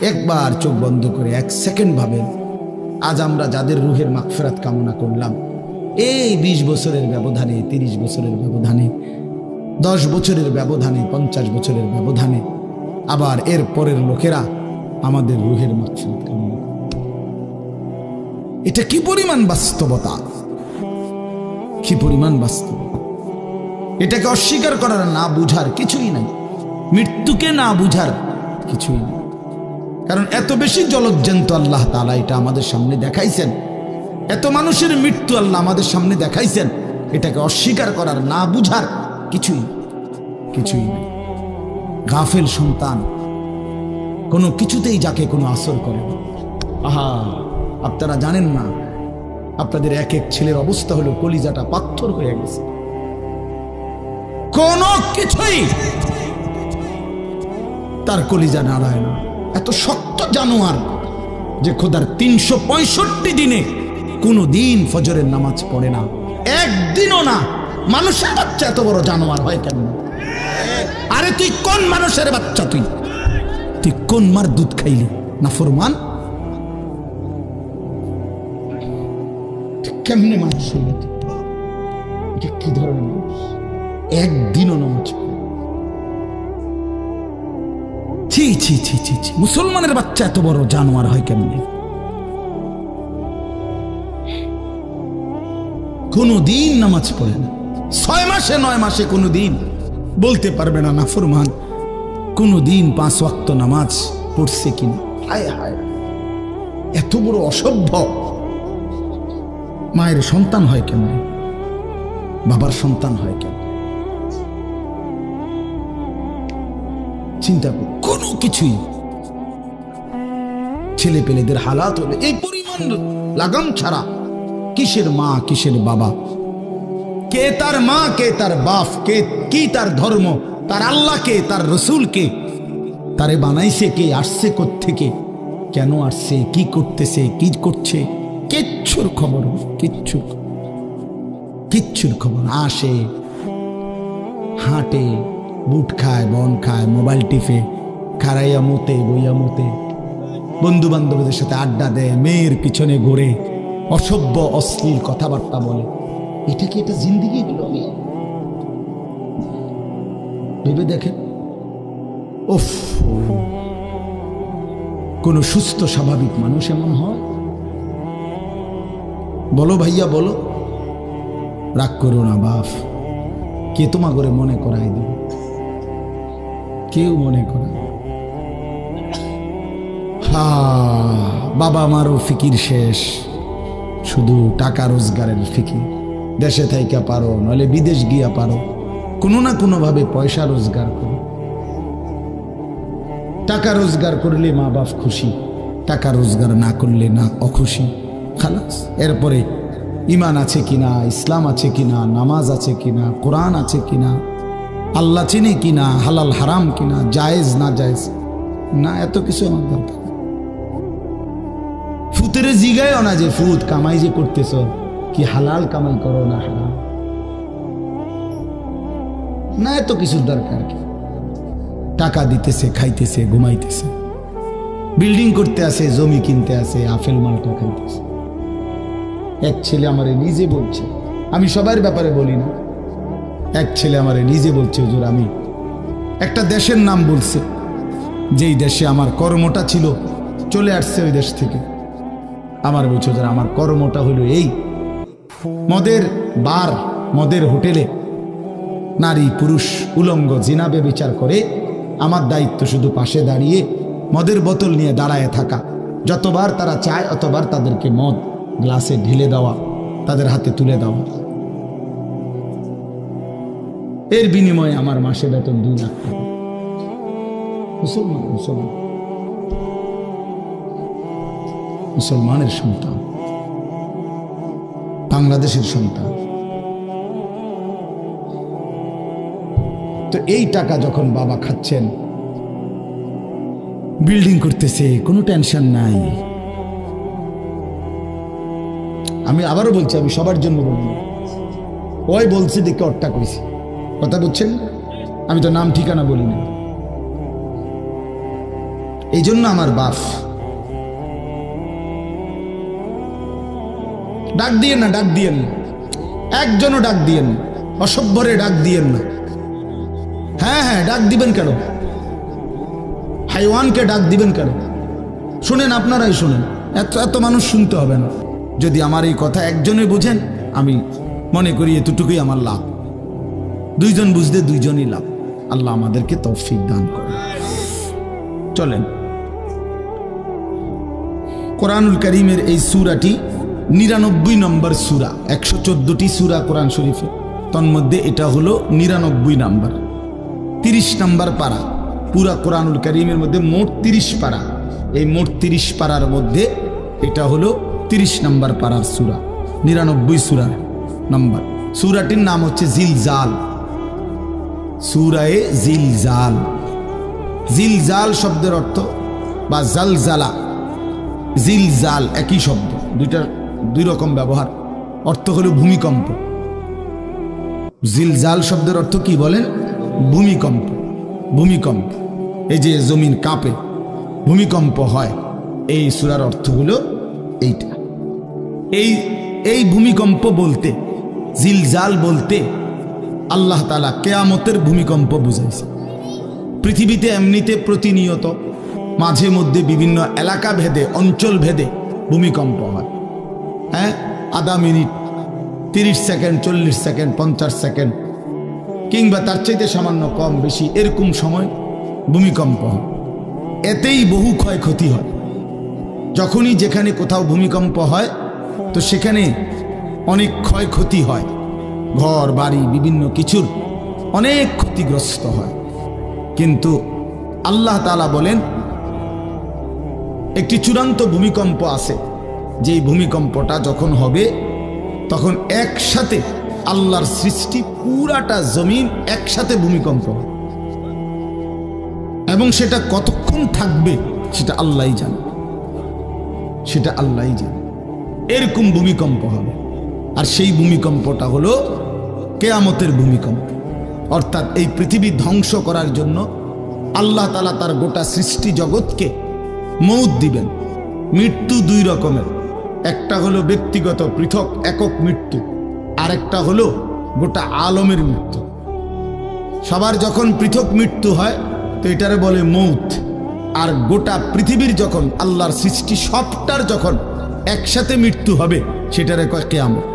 একবার চোখ বন্ধ করে 1 সেকেন্ড ভাবেন, আজ আমরা যাদের রুহের মাগফিরাত কামনা করলাম, এই 20 বছরের ব্যবধানে, 30 বছরের ব্যবধানে, 10 বছরের ব্যবধানে, 50 বছরের ব্যবধানে আবার এর পরের লোকেরা আমাদের রুহের মাগফিরাত কামনা করে। এটা কি পরিমাণ বাস্তবতা, কি পরিমাণ বাস্তব! এটাকে অস্বীকার করার, না বুঝার কিছুই নাই, মৃত্যুকে না বুঝার কিছুই নেই। কারণ এত বেশি জলজ্জান্ত আল্লাহ তাআলা এটা আমাদের সামনে দেখাইছেন, এত মানুষের মৃত্যু আল্লাহ আমাদের সামনে দেখাইছেন, এটাকে অস্বীকার করার, না বুঝার কিছুই কিছুই নেই। গাফেল সন্তান কোনো কিছুতেই যাকে কোনো আসর করে না। আহা, আপনারা জানেন না, আপনাদের এক এক ছেলের অবস্থা হলো কলিজাটা পাথর হয়ে গেছে, কোনো কিছুই তার কলিজা নাড়ায় না। এত শক্ত জানোয়ার যে খোদার 365 দিনে কোনো দিন ফজরের নামাজ পড়ে না, একদিনও না। মানুষের বাচ্চা এত বড় জানোয়ার হয় কেন? আরে তুই কোন মানুষের বাচ্চা? তুই কোন মার দুধ খাইলি? নাফরমান! কেমনে মানুষ হইল? কি ধরনের মানুষ? একদিনও নামাজ পড়ে? ছি ছি ছি ছি ছি! মুসলমানের বাচ্চা এত বড় জানোয়ার হয় কেমনে? কোনদিন নামাজ পড়ে না, 6 মাসে 9 মাসে কোনদিন বলতে পারবে না নাফরমান কোনদিন 5 ওয়াক্ত নামাজ পড়ছে কিনা। হায় হায়, এত বড় অসভ্য! মায়ের সন্তান হয় কেমনে? বাবার সন্তান হয় কেমনে? চিন্তা করো, কোনো কিছুই ছেলে পেলেদের হালাত হলে এই পরিমাণ লাগাম ছাড়া। কিসের মা, কিসের বাবা, কে তার মা, কে তার বাপ, কে কি তার ধর্ম, তার আল্লাহ কে, তার রসুল কে, তারে বানাইছে কে, আসছে কোত্থেকে, কেন আসছে, কি করতেছে, কি করছে, কিচ্ছুর খবর, কিচ্ছুর খবর। আসে, হাঁটে, বুট খায়, বন খায়, মোবাইল টিপে, খারাইয়া মতে, বইয়া মতে, বন্ধু বান্ধবদের সাথে আড্ডা দেয়, মেয়ের পিছনে ঘোরে, অসভ্য অশ্লীল কথাবার্তা বলে। এটা কি এটা জিন্দিগি হলো? ভেবে দেখেন। উফ, কোন সুস্থ স্বাভাবিক মানুষ এমন হয়? বলো ভাইয়া, বলো। রাগ করো না বাপ, কে তোমা করে মনে করাই দিবে? কেউ মনে করায়? হা, বাবা মারও ফিকির শেষ, শুধু টাকা রোজগারের ফিকির। দেশে থাইকা পারো, নইলে বিদেশ গিয়া পারো, কোনো না কোনো ভাবে পয়সা রোজগার করো। টাকা রোজগার করলে মা বাপ খুশি, টাকা রোজগার না করলে না অখুশি, খালাস। এরপরে ইমান আছে কিনা, ইসলাম আছে কিনা, নামাজ আছে কিনা, কোরআন আছে কিনা, আল্লাহ চিনে কিনা, হালাল হারাম কিনা, জায়েজ না জায়েজ না, এত কিছু আমার দরকার। ফুতেরে জিগায়ও না যে ফুত কামাই যে করতেছ, কি হালাল কামাই করো না হারাম না, এত কিছুর দরকার কি? টাকা দিতেছে, খাইতেছে, ঘুমাইতেছে, বিল্ডিং করতে আসে, জমি কিনতে আসে, আফেল মালটা খাইতেছে। এক ছেলে আমারে নিজে বলছে, আমি সবার ব্যাপারে বলি না, এক ছেলে আমারে নিজে বলছে, হুজুর আমি একটা দেশের নাম বলছে, যেই দেশে আমার কর্মটা ছিল, চলে আসছে ওই দেশ থেকে। আমার বলছে, হুজুর আমার কর্মটা হলো এই, মদের বার, মদের হোটেলে নারী পুরুষ উলঙ্গ জিনা ব্যভিচার করে, আমার দায়িত্ব শুধু পাশে দাঁড়িয়ে মদের বোতল নিয়ে দাঁড়ায় থাকা, যতবার তারা চায় অতবার তাদেরকে মদ গ্লাসে ঢেলে দেওয়া, তাদের হাতে তুলে দেওয়া। এর বিনিময়ে আমার মাসে বেতন 2 লাখ টাকা। মুসলমান, মুসলমান, মুসলমানের সন্তান, বাংলাদেশের সন্তান। তো এই টাকা যখন বাবা খাচ্ছেন, বিল্ডিং করতেছে, কোনো টেনশন নাই। আমি আবারও বলছি, আমি সবার জন্য বলি, ওই বলছি দেখে অট্টা কইছি, কথা বুঝছেন? আমি তো নাম ঠিকানা বলি না। এই জন্য আমার বাপ, ডাক দিয়েন না, ডাক দিয়েন না, একজনও ডাক দিয়েন না, অসভ্যরে ডাক দিয়েন না। হ্যাঁ হ্যাঁ, ডাক দিবেন কেন? হাইওয়ানকে ডাক দিবেন কেন? শুনেন, আপনারাই শুনেন, এত এত মানুষ শুনতে হবে না। যদি আমার এই কথা একজনে বুঝেন, আমি মনে করি এতটুকুই আমার লাভ। দুইজন বুঝতে দুইজনই লাভ। আল্লাহ আমাদেরকে তৌফিক দান করে। চলেন, কোরআনুল কারীমের এই সূরাটি 99 নম্বর সূরা। 114টি সূরা কোরআন শরীফে, তন্মধ্যে এটা হলো 99 নম্বর, 30 নম্বর পারা। পুরা কোরআনুল কারীমের মধ্যে মোট 30 পারা। এই মোট 30 পারার মধ্যে এটা হলো 30 নম্বর পারার সূরা, 99 সূরা নম্বর। সূরাটির নাম হচ্ছে জিলজাল, সূরায়ে জিলজাল। জিলজাল শব্দের অর্থ বা জালজালা, জিলজাল একই শব্দ, দুই রকম ব্যবহার। অর্থ হলো ভূমিকম্প। জিলজাল শব্দের অর্থ কি বলেন? ভূমিকম্প। ভূমিকম্প, এই যে জমিন কাঁপে, ভূমিকম্প হয়, এই সূরার অর্থ হলো এইটা। এই ভূমিকম্প বলতে, জিলজাল বলতে আল্লাহ তাআলা কিয়ামতের ভূমিকম্প বুঝাইছে। পৃথিবীতে এমনিতে প্রতিনিয়ত মাঝে মধ্যে বিভিন্ন এলাকা ভেদে, অঞ্চল ভেদে ভূমিকম্প হয়। হ্যাঁ, আধা মিনিট, 30 সেকেন্ড, 40 সেকেন্ড, 50 সেকেন্ড, কিংবা তার চাইতে সামান্য কম বেশি এরকম সময় ভূমিকম্প হয়। এতেই বহু ক্ষয়ক্ষতি হয়। যখনই যেখানে কোথাও ভূমিকম্প হয়, তো সেখানে অনেক ক্ষয়ক্ষতি হয়, ঘর বাড়ি বিভিন্ন কিছুর অনেক ক্ষতিগ্রস্ত হয়। কিন্তু আল্লাহ তাআলা বলেন একটি চূড়ান্ত ভূমিকম্প আছে, যেই ভূমিকম্পটা যখন হবে তখন একসাথে আল্লাহর সৃষ্টি পুরাটা জমিন একসাথে ভূমিকম্প, এবং সেটা কতক্ষণ থাকবে সেটা আল্লাহই জানে, সেটা আল্লাহই জানে। এরকম ভূমিকম্প হবে, আর সেই ভূমিকম্পটা হলো কিয়ামতের ভূমিকম্প। অর্থাৎ এই পৃথিবী ধ্বংস করার জন্য আল্লাহ তাআলা তার গোটা সৃষ্টি জগৎকে মউত দিবেন। মৃত্যু দুই রকমের, একটা হলো ব্যক্তিগত পৃথক একক মৃত্যু, আর একটা হলো গোটা আলমের মৃত্যু। সবার যখন পৃথক মৃত্যু হয় তো এটারে বলে মউত, আর গোটা পৃথিবীর যখন আল্লাহর সৃষ্টি সবটার যখন একসাথে মৃত্যু হবে সেটারে কয় কিয়ামত।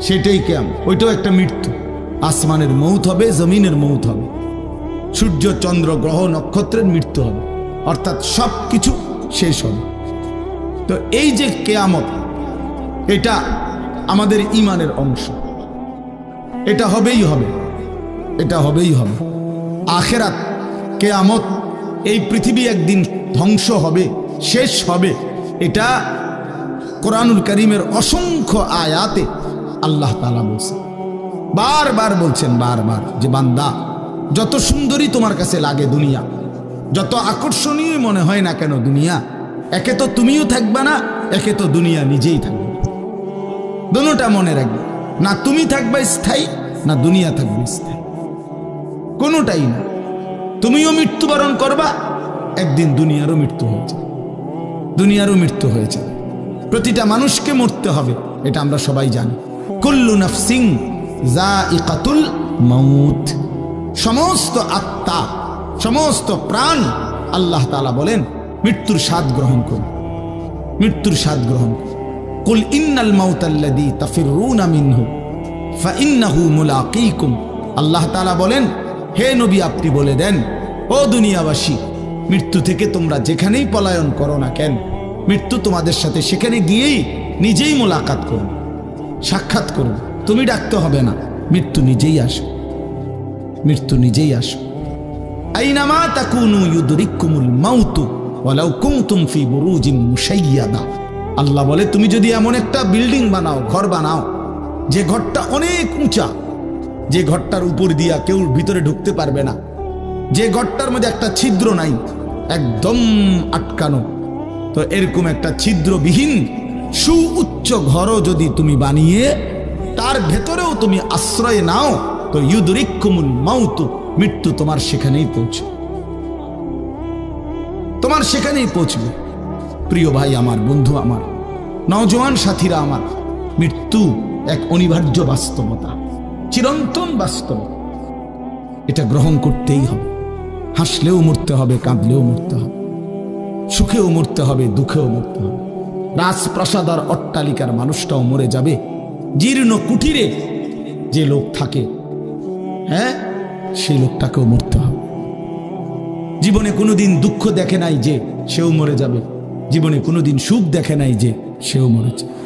সেটাই কিয়ামত, ওইটাও একটা মৃত্যু। আসমানের মউত হবে, জমিনের মউত হবে, সূর্য চন্দ্র গ্রহ নক্ষত্রের মৃত্যু হবে, অর্থাৎ সব কিছু শেষ হবে। তো এই যে কিয়ামত, এটা আমাদের ঈমানের অংশ, এটা হবেই হবে, এটা হবেই হবে। আখিরাত, কিয়ামত, এই পৃথিবী একদিন ধ্বংস হবে, শেষ হবে, এটা কোরআনুল কারীমের অসংখ্য আয়াতে আল্লাহ তাআলা বলছেন, বারবার বলছেন, বারবার, যে বান্দা যত সুন্দরী তোমার কাছে লাগে দুনিয়া, যত আকর্ষণীয় মনে হয় না কেন দুনিয়া, একে তো তুমিও থাকবে না, একে তো দুনিয়া নিজেই থাকবে। দুটোটা মনে রাখবে, না তুমি থাকবে স্থায়ী, না দুনিয়া থাকবে স্থায়ী, কোনোটাই না। তুমিও মৃত্যুবরণ করবা, একদিন দুনিয়ারও মৃত্যু হয়েছে, দুনিয়ারও মৃত্যু হয়েছে। প্রতিটা মানুষকে মরতে হবে, এটা আমরা সবাই জানি। কুল্লু নাফসিন যায়িকাতুল মাউত, সমস্ত আত্মা, সমস্ত প্রাণ, আল্লাহ তাআলা বলেন মৃত্যুর স্বাদ গ্রহণ করুন, মৃত্যুর স্বাদ গ্রহণ করুন। কুল ইন্নাল মাউতাল্লাযী তাফিরুনা মিনহু ফাইন্নাহু মুলাকীকুম। আল্লাহ তাআলা বলেন, হে নবী আপনি বলে দেন, ও দুনিয়াবাসী, মৃত্যু থেকে তোমরা যেখানেই পলায়ন করো না কেন, মৃত্যু তোমাদের সাথে সেখানে গিয়েই নিজেই মোলাকাত করুন, সাক্ষাৎ করুন। তুমি ডাকতে হবে না, মৃত্যু নিজেই আসে, মৃত্যু নিজেই আসে। আইনামা তাকুনু ইউদরিকুমুল মাউতু ওয়ালাউ কুনতুম ফি বুরুজিন মুশাইয়াদা। আল্লাহ বলে, তুমি যদি এমন একটা বিল্ডিং বানাও, ঘর বানাও, যে ঘরটা অনেক উঁচা, যে ঘরটার উপর দিয়া কেউ ভিতরে ঢুকতে পারবে না, যে ঘরটার মধ্যে একটা ছিদ্র নাই, একদম আটকানো, তো এরকম একটা ছিদ্রবিহীন সুউচ্চ ঘরও যদি তুমি বানিয়ে তার ভেতরেও তুমি আশ্রয় নাও, তো ইউদরিকুমুল মাউতু, মৃত্যু তোমার সেখানেই পৌঁছে। তোমার সেখানেই পৌঁছবে। প্রিয় ভাই আমার, বন্ধু আমার, নওজোয়ান সাথীরা আমার, মৃত্যু এক অনিবার্য বাস্তবতা, চিরন্তন বাস্তবতা। এটা গ্রহণ করতেই হবে। হাসলেও মরতে হবে, কাঁদলেও মরতে হবে, সুখেও মরতে হবে, দুঃখেও মরতে হবে। রাজপ্রাসাদ আর অট্টালিকার মানুষটাও মরে যাবে। জীর্ণ কুটিরে যে লোক থাকে, হ্যাঁ, সেই লোকটাকেও মরতে হবে। জীবনে কোনোদিন দুঃখ দেখে নাই যে সেও মরে যাবে, জীবনে কোনোদিন সুখ দেখে নাই যে সেও মরে যাবে,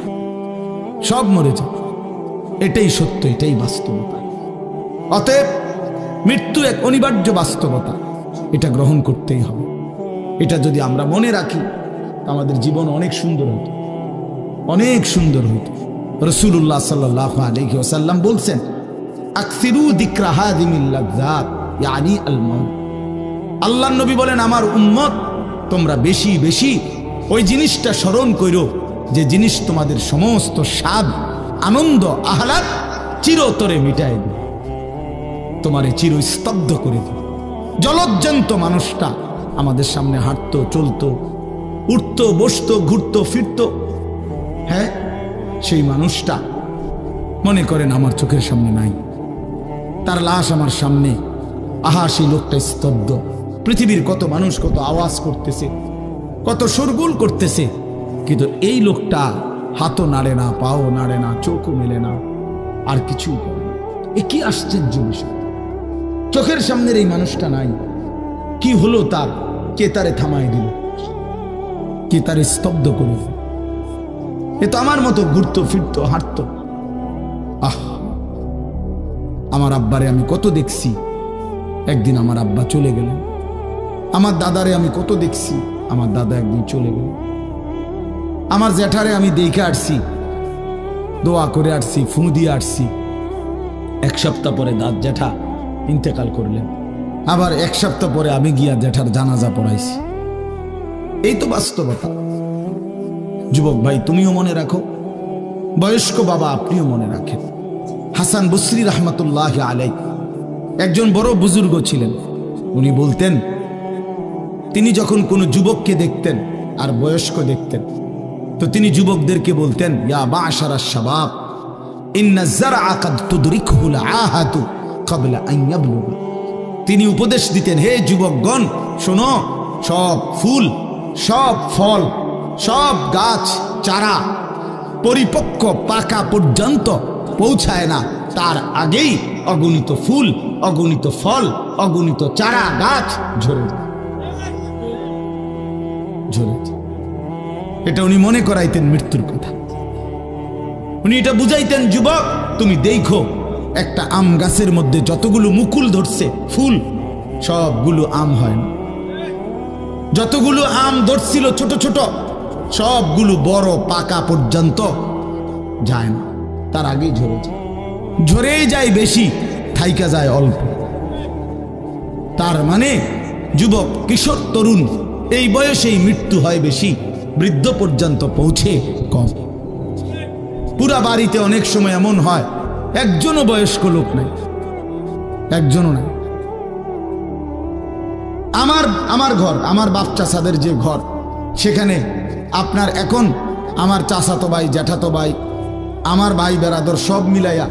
সব মরে যাবে। এটাই সত্য, এটাই বাস্তবতা। অতএব মৃত্যু এক অনিবার্য বাস্তবতা, এটা গ্রহণ করতেই হবে। এটা যদি আমরা মনে রাখি, আমাদের জীবন অনেক সুন্দর হতো, অনেক সুন্দর হতো। রাসূলুল্লাহ সাল্লাল্লাহু আলাইহি ওয়াসাল্লাম বলছেন, আকসিরু যিকরা হাযিমিল লাযযাত ইয়ানি আল মাউত। আল্লাহর নবী বলেন, আমার উম্মত তোমরা বেশি বেশি ওই জিনিসটা স্মরণ করো যে জিনিস তোমাদের সমস্ত স্বাদ, আনন্দ, আহ্লাদ চিরতরে মিটায় দেবে, তোমারে চিরস্তব্ধ করে দেবে। জলজ্জান্ত মানুষটা আমাদের সামনে হাঁটতো, চলতো, উঠতো, বসতো, ঘুরতো, ফিরতো, হ্যাঁ, সেই মানুষটা মনে করেন আমার চোখের সামনে নাই, তার লাশ আমার সামনে। আহা, সেই লোকটা স্তব্ধ। পৃথিবীর কত মানুষ কত আওয়াজ করতেছে, কত শোরগোল করতেছে, কিন্তু এই লোকটা হাতও নাড়ে না, পাও নাড়ে না, চোখও মেলে না, আর কিছুই করে না। এ কি আশ্চর্য বিষয়! চোখের সামনের এই মানুষটা নাই, কি হলো তার? কে তারে থামায় দিল? কে তারে স্তব্ধ করে দিল? এ তো আমার মতো ঘুরতো, ফিরতো, হাঁটতো। আহ, আমার আব্বারে আমি কত দেখছি, একদিন আমার আব্বা চলে গেলেন। আমার দাদারে আমি কত দেখছি, আমার দাদা একদিন চলে গেলেন। আমার জ্যাঠারে আমি দেখে আসছি, দোয়া করে আসছি, ফু দিয়ে আসছি। এক সপ্তাহ পরে দাদ জ্যাঠা ইন্তেকাল করলেন। আবার এক সপ্তাহ পরে আমি গিয়া জ্যাঠার জানাজা পড়াইছি। এই তো বাস্তবতা। যুবক ভাই, তুমিও মনে রাখো, বয়স্ক বাবা আপনিও মনে রাখেন। হাসান বসরি রহমতুল্লাহ আলাইহি একজন বড় বুজুর্গ ছিলেন। উনি বলতেন, তিনি যখন কোনো যুবককে দেখতেন আর বয়স্ক দেখতেন, তো তিনি যুবকদেরকে বলতেন, ইয়া মা'শারাশ শাবাব ইন্না যারআ কাদ তুদরিকুহুল আহাতু ক্বাবলা আন ইয়াবলুগা। তিনি উপদেশ দিতেন, হে যুবকগণ শোনো, সব ফুল, সব ফল, সব গাছ চারা পরিপক্ক পাকা পর্যন্ত পৌঁছায় না, তার আগেই অগণিত ফুল, অগণিত ফল, অগণিত চারা গাছ ঝরে যায়। এটা উনি মনে করাইতেন মৃত্যুর কথা। উনি এটা বুঝাইতেন, যুবক তুমি দেখো, একটা আম গাছের মধ্যে যতগুলো মুকুল ধরছে ফুল, সবগুলো আম হয় না। যতগুলো আম ধরছিল ছোট ছোট, সবগুলো বড় পাকা পর্যন্ত যায় না, তার আগেই ঝরে যায়। ঝরেই যায় বেশি, থাইকা যায় অল্প। তার মানে যুবক, কিশোর, তরুণ এই বয়সেই মৃত্যু হয় বেশি, বৃদ্ধ পর্যন্ত পৌঁছে কম। পুরা বাড়িতে অনেক সময় এমন হয় একজনও বয়স্ক লোক নাই, একজনও নাই। আমার ঘর, আমার বাপ চাচাদের যে ঘর, সেখানে আপনার এখন আমার চাচাতো ভাই, জ্যাঠাতো ভাই, আমার ভাই বেরাদর সব মিলাইয়া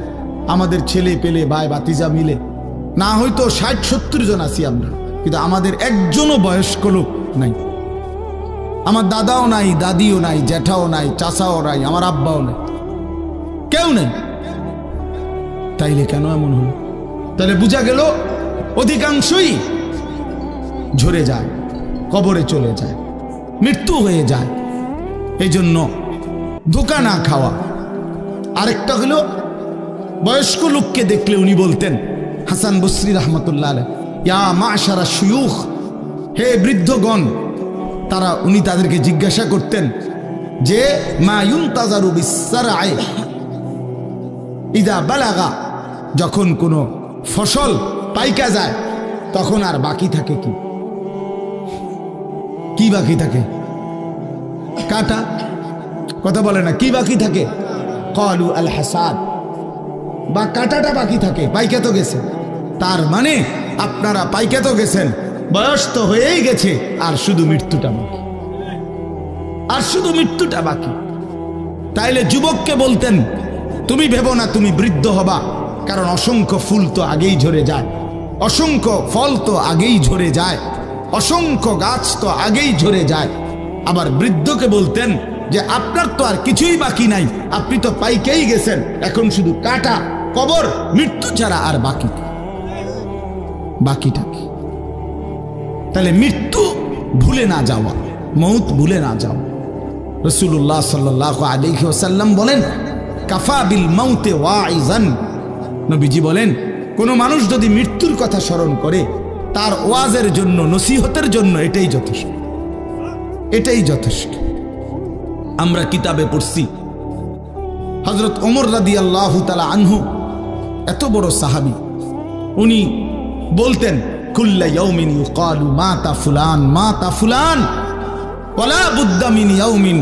আমাদের ছেলে পেলে ভাই ভাতিজা মিলে না হয়তো 60-70 জন আছি আমরা, কিন্তু আমাদের একজনও বয়স্ক লোক নাই। আমার দাদাও নাই, দাদিও নাই, জ্যাঠাও নাই, চাচাও নাই, আমার আব্বাও নাই, কেউ নেই। তাইলে কেন এমন হলো? তাহলে বোঝা গেল অধিকাংশই ঝরে যায়, কবরে চলে যায়, মৃত্যু হয়ে যায়। এই জন্য ধোঁকা না খাওয়া। আরেকটা হলো, বয়স্ক লোককে দেখলে উনি বলতেন, হাসান বসরি রহমতুল্লাহ আলাইহি, ইয়া মা'শারা শুয়ুখ, হে বৃদ্ধগণ। উনি তাদেরকে জিজ্ঞাসা করতেন যে, মা ইউনতাজারু বিসসারআই ইযা বালাগা, যখন কোনো ফসল পাইকা যায় তখন আর বাকি থাকে কি? কি বাকি থাকে? কাটা। কথা বলে না, কি বাকি থাকে? ক্বালু আল হাসাদ, বা কাটাটা বাকি থাকে, পাইকা তো গেছে। তার মানে আপনারা পাইকা তো গেছেন, বয়স তো হয়েই গেছে, আর শুধু মৃত্যুটা বাকি, আর শুধু মৃত্যুটা বাকি। তাইলে যুবককে বলতেন, তুমি ভেবো না তুমি বৃদ্ধ হবা, কারণ অসংখ্য ফুল তো আগেই ঝরে যায়, অসংখ্য ফল তো আগেই ঝরে যায়, অসংখ্য গাছ তো আগেই ঝরে যায়। আবার বৃদ্ধকে বলতেন যে আপনার তো আর কিছুই বাকি নাই, আপনি তো পাইকেই গেছেন, এখন শুধু কাটা, কবর, মৃত্যু ছাড়া আর বাকিটা কি? তাহলে মৃত্যু ভুলে না যাওয়া, মৌত ভুলে না যাওয়া। রাসূলুল্লাহ সাল্লাল্লাহু আলাইহি ওয়াসাল্লাম বলেন, কাফা বিল মাউতে ওয়াইজান। নবীজি বলেন, কোনো মানুষ যদি মৃত্যুর কথা স্মরণ করে, তার ওয়াজের জন্য, নসিহতের জন্য এটাই যথেষ্ট, এটাই যথেষ্ট। আমরা কিতাবে পড়ছি, হযরত ওমর রাদিয়াল্লাহু তাআলা আনহু, এত বড় সাহাবী, উনি বলতেন, কুল্লা ইয়াউমিন ইউকালু মাতা ফুলান মাতা ফুলান ওয়ালা বুদ্দা মিন ইয়াউমিন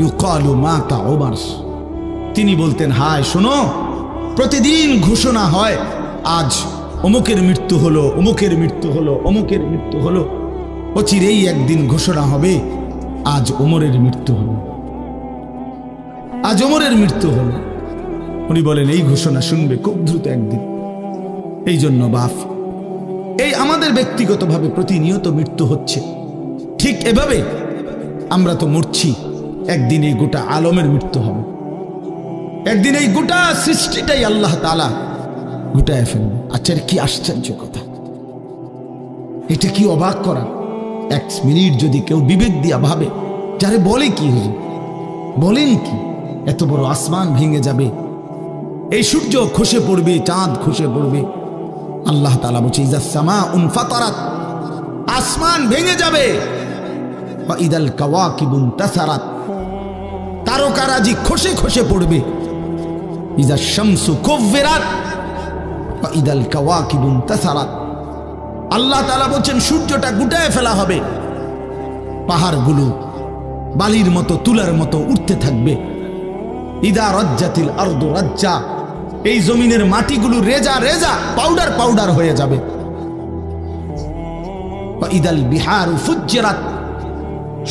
ইউকালু মাতা ওমর। তিনি বলতেন, হায় শোনো, প্রতিদিন ঘোষণা হয় আজ অমুকের মৃত্যু হলো, অমুকের মৃত্যু হলো, অমুকের মৃত্যু হলো। অচিরেই একদিন ঘোষণা হবে আজ ওমরের মৃত্যু হলো, আজ ওমরের মৃত্যু হলো। উনি বলেন, এই ঘোষণা শুনবে খুব দ্রুত একদিন। এই জন্য বাপ, এই আমাদের ব্যক্তিগতভাবে প্রতিনিয়ত মৃত্যু হচ্ছে, ঠিক এভাবে আমরা তো মরছি, একদিন এই গোটা আলমের মৃত্যু হবে, একদিন এই গোটা সৃষ্টিটাই আল্লাহ তাআলা গুটায় ফেলবে। আচ্ছা, কি আশ্চর্য কথা, এটা কি অবাক করা। এক মিনিট যদি কেউ বিবেক দিয়া ভাবে, যারে বলে কি হুজুর, বলেন কি, এত বড় আসমান ভেঙে যাবে, এই সূর্য খসে পড়বে, চাঁদ খসে পড়বে। আল্লাহ তাআলা বলছে, ইযাস সামাউন ফাতারাত, আসমান ভেঙে যাবে, ওয়া ইদাল কাওয়াকিবুন তাসারাত, তারকারাজি খসে খসে পড়বে, ইযাস শামসু কুব্বিরাত ওয়া ইদাল কাওয়াকিবুন তাসারাত। আল্লাহ তাআলা বলেন, সূর্যটা গুটায় ফেলা হবে, পাহাড়গুলো বালির মতো, তুলার মতো উঠতে থাকবে। ইদা রাজ্জাতিল আরদু রাজ্জা, এই জমিনের মাটিগুলো রেজা রেজা, পাউডার পাউডার হয়ে যাবে। ওয়া ইদাল বিহারু ফুজ্জিরাত,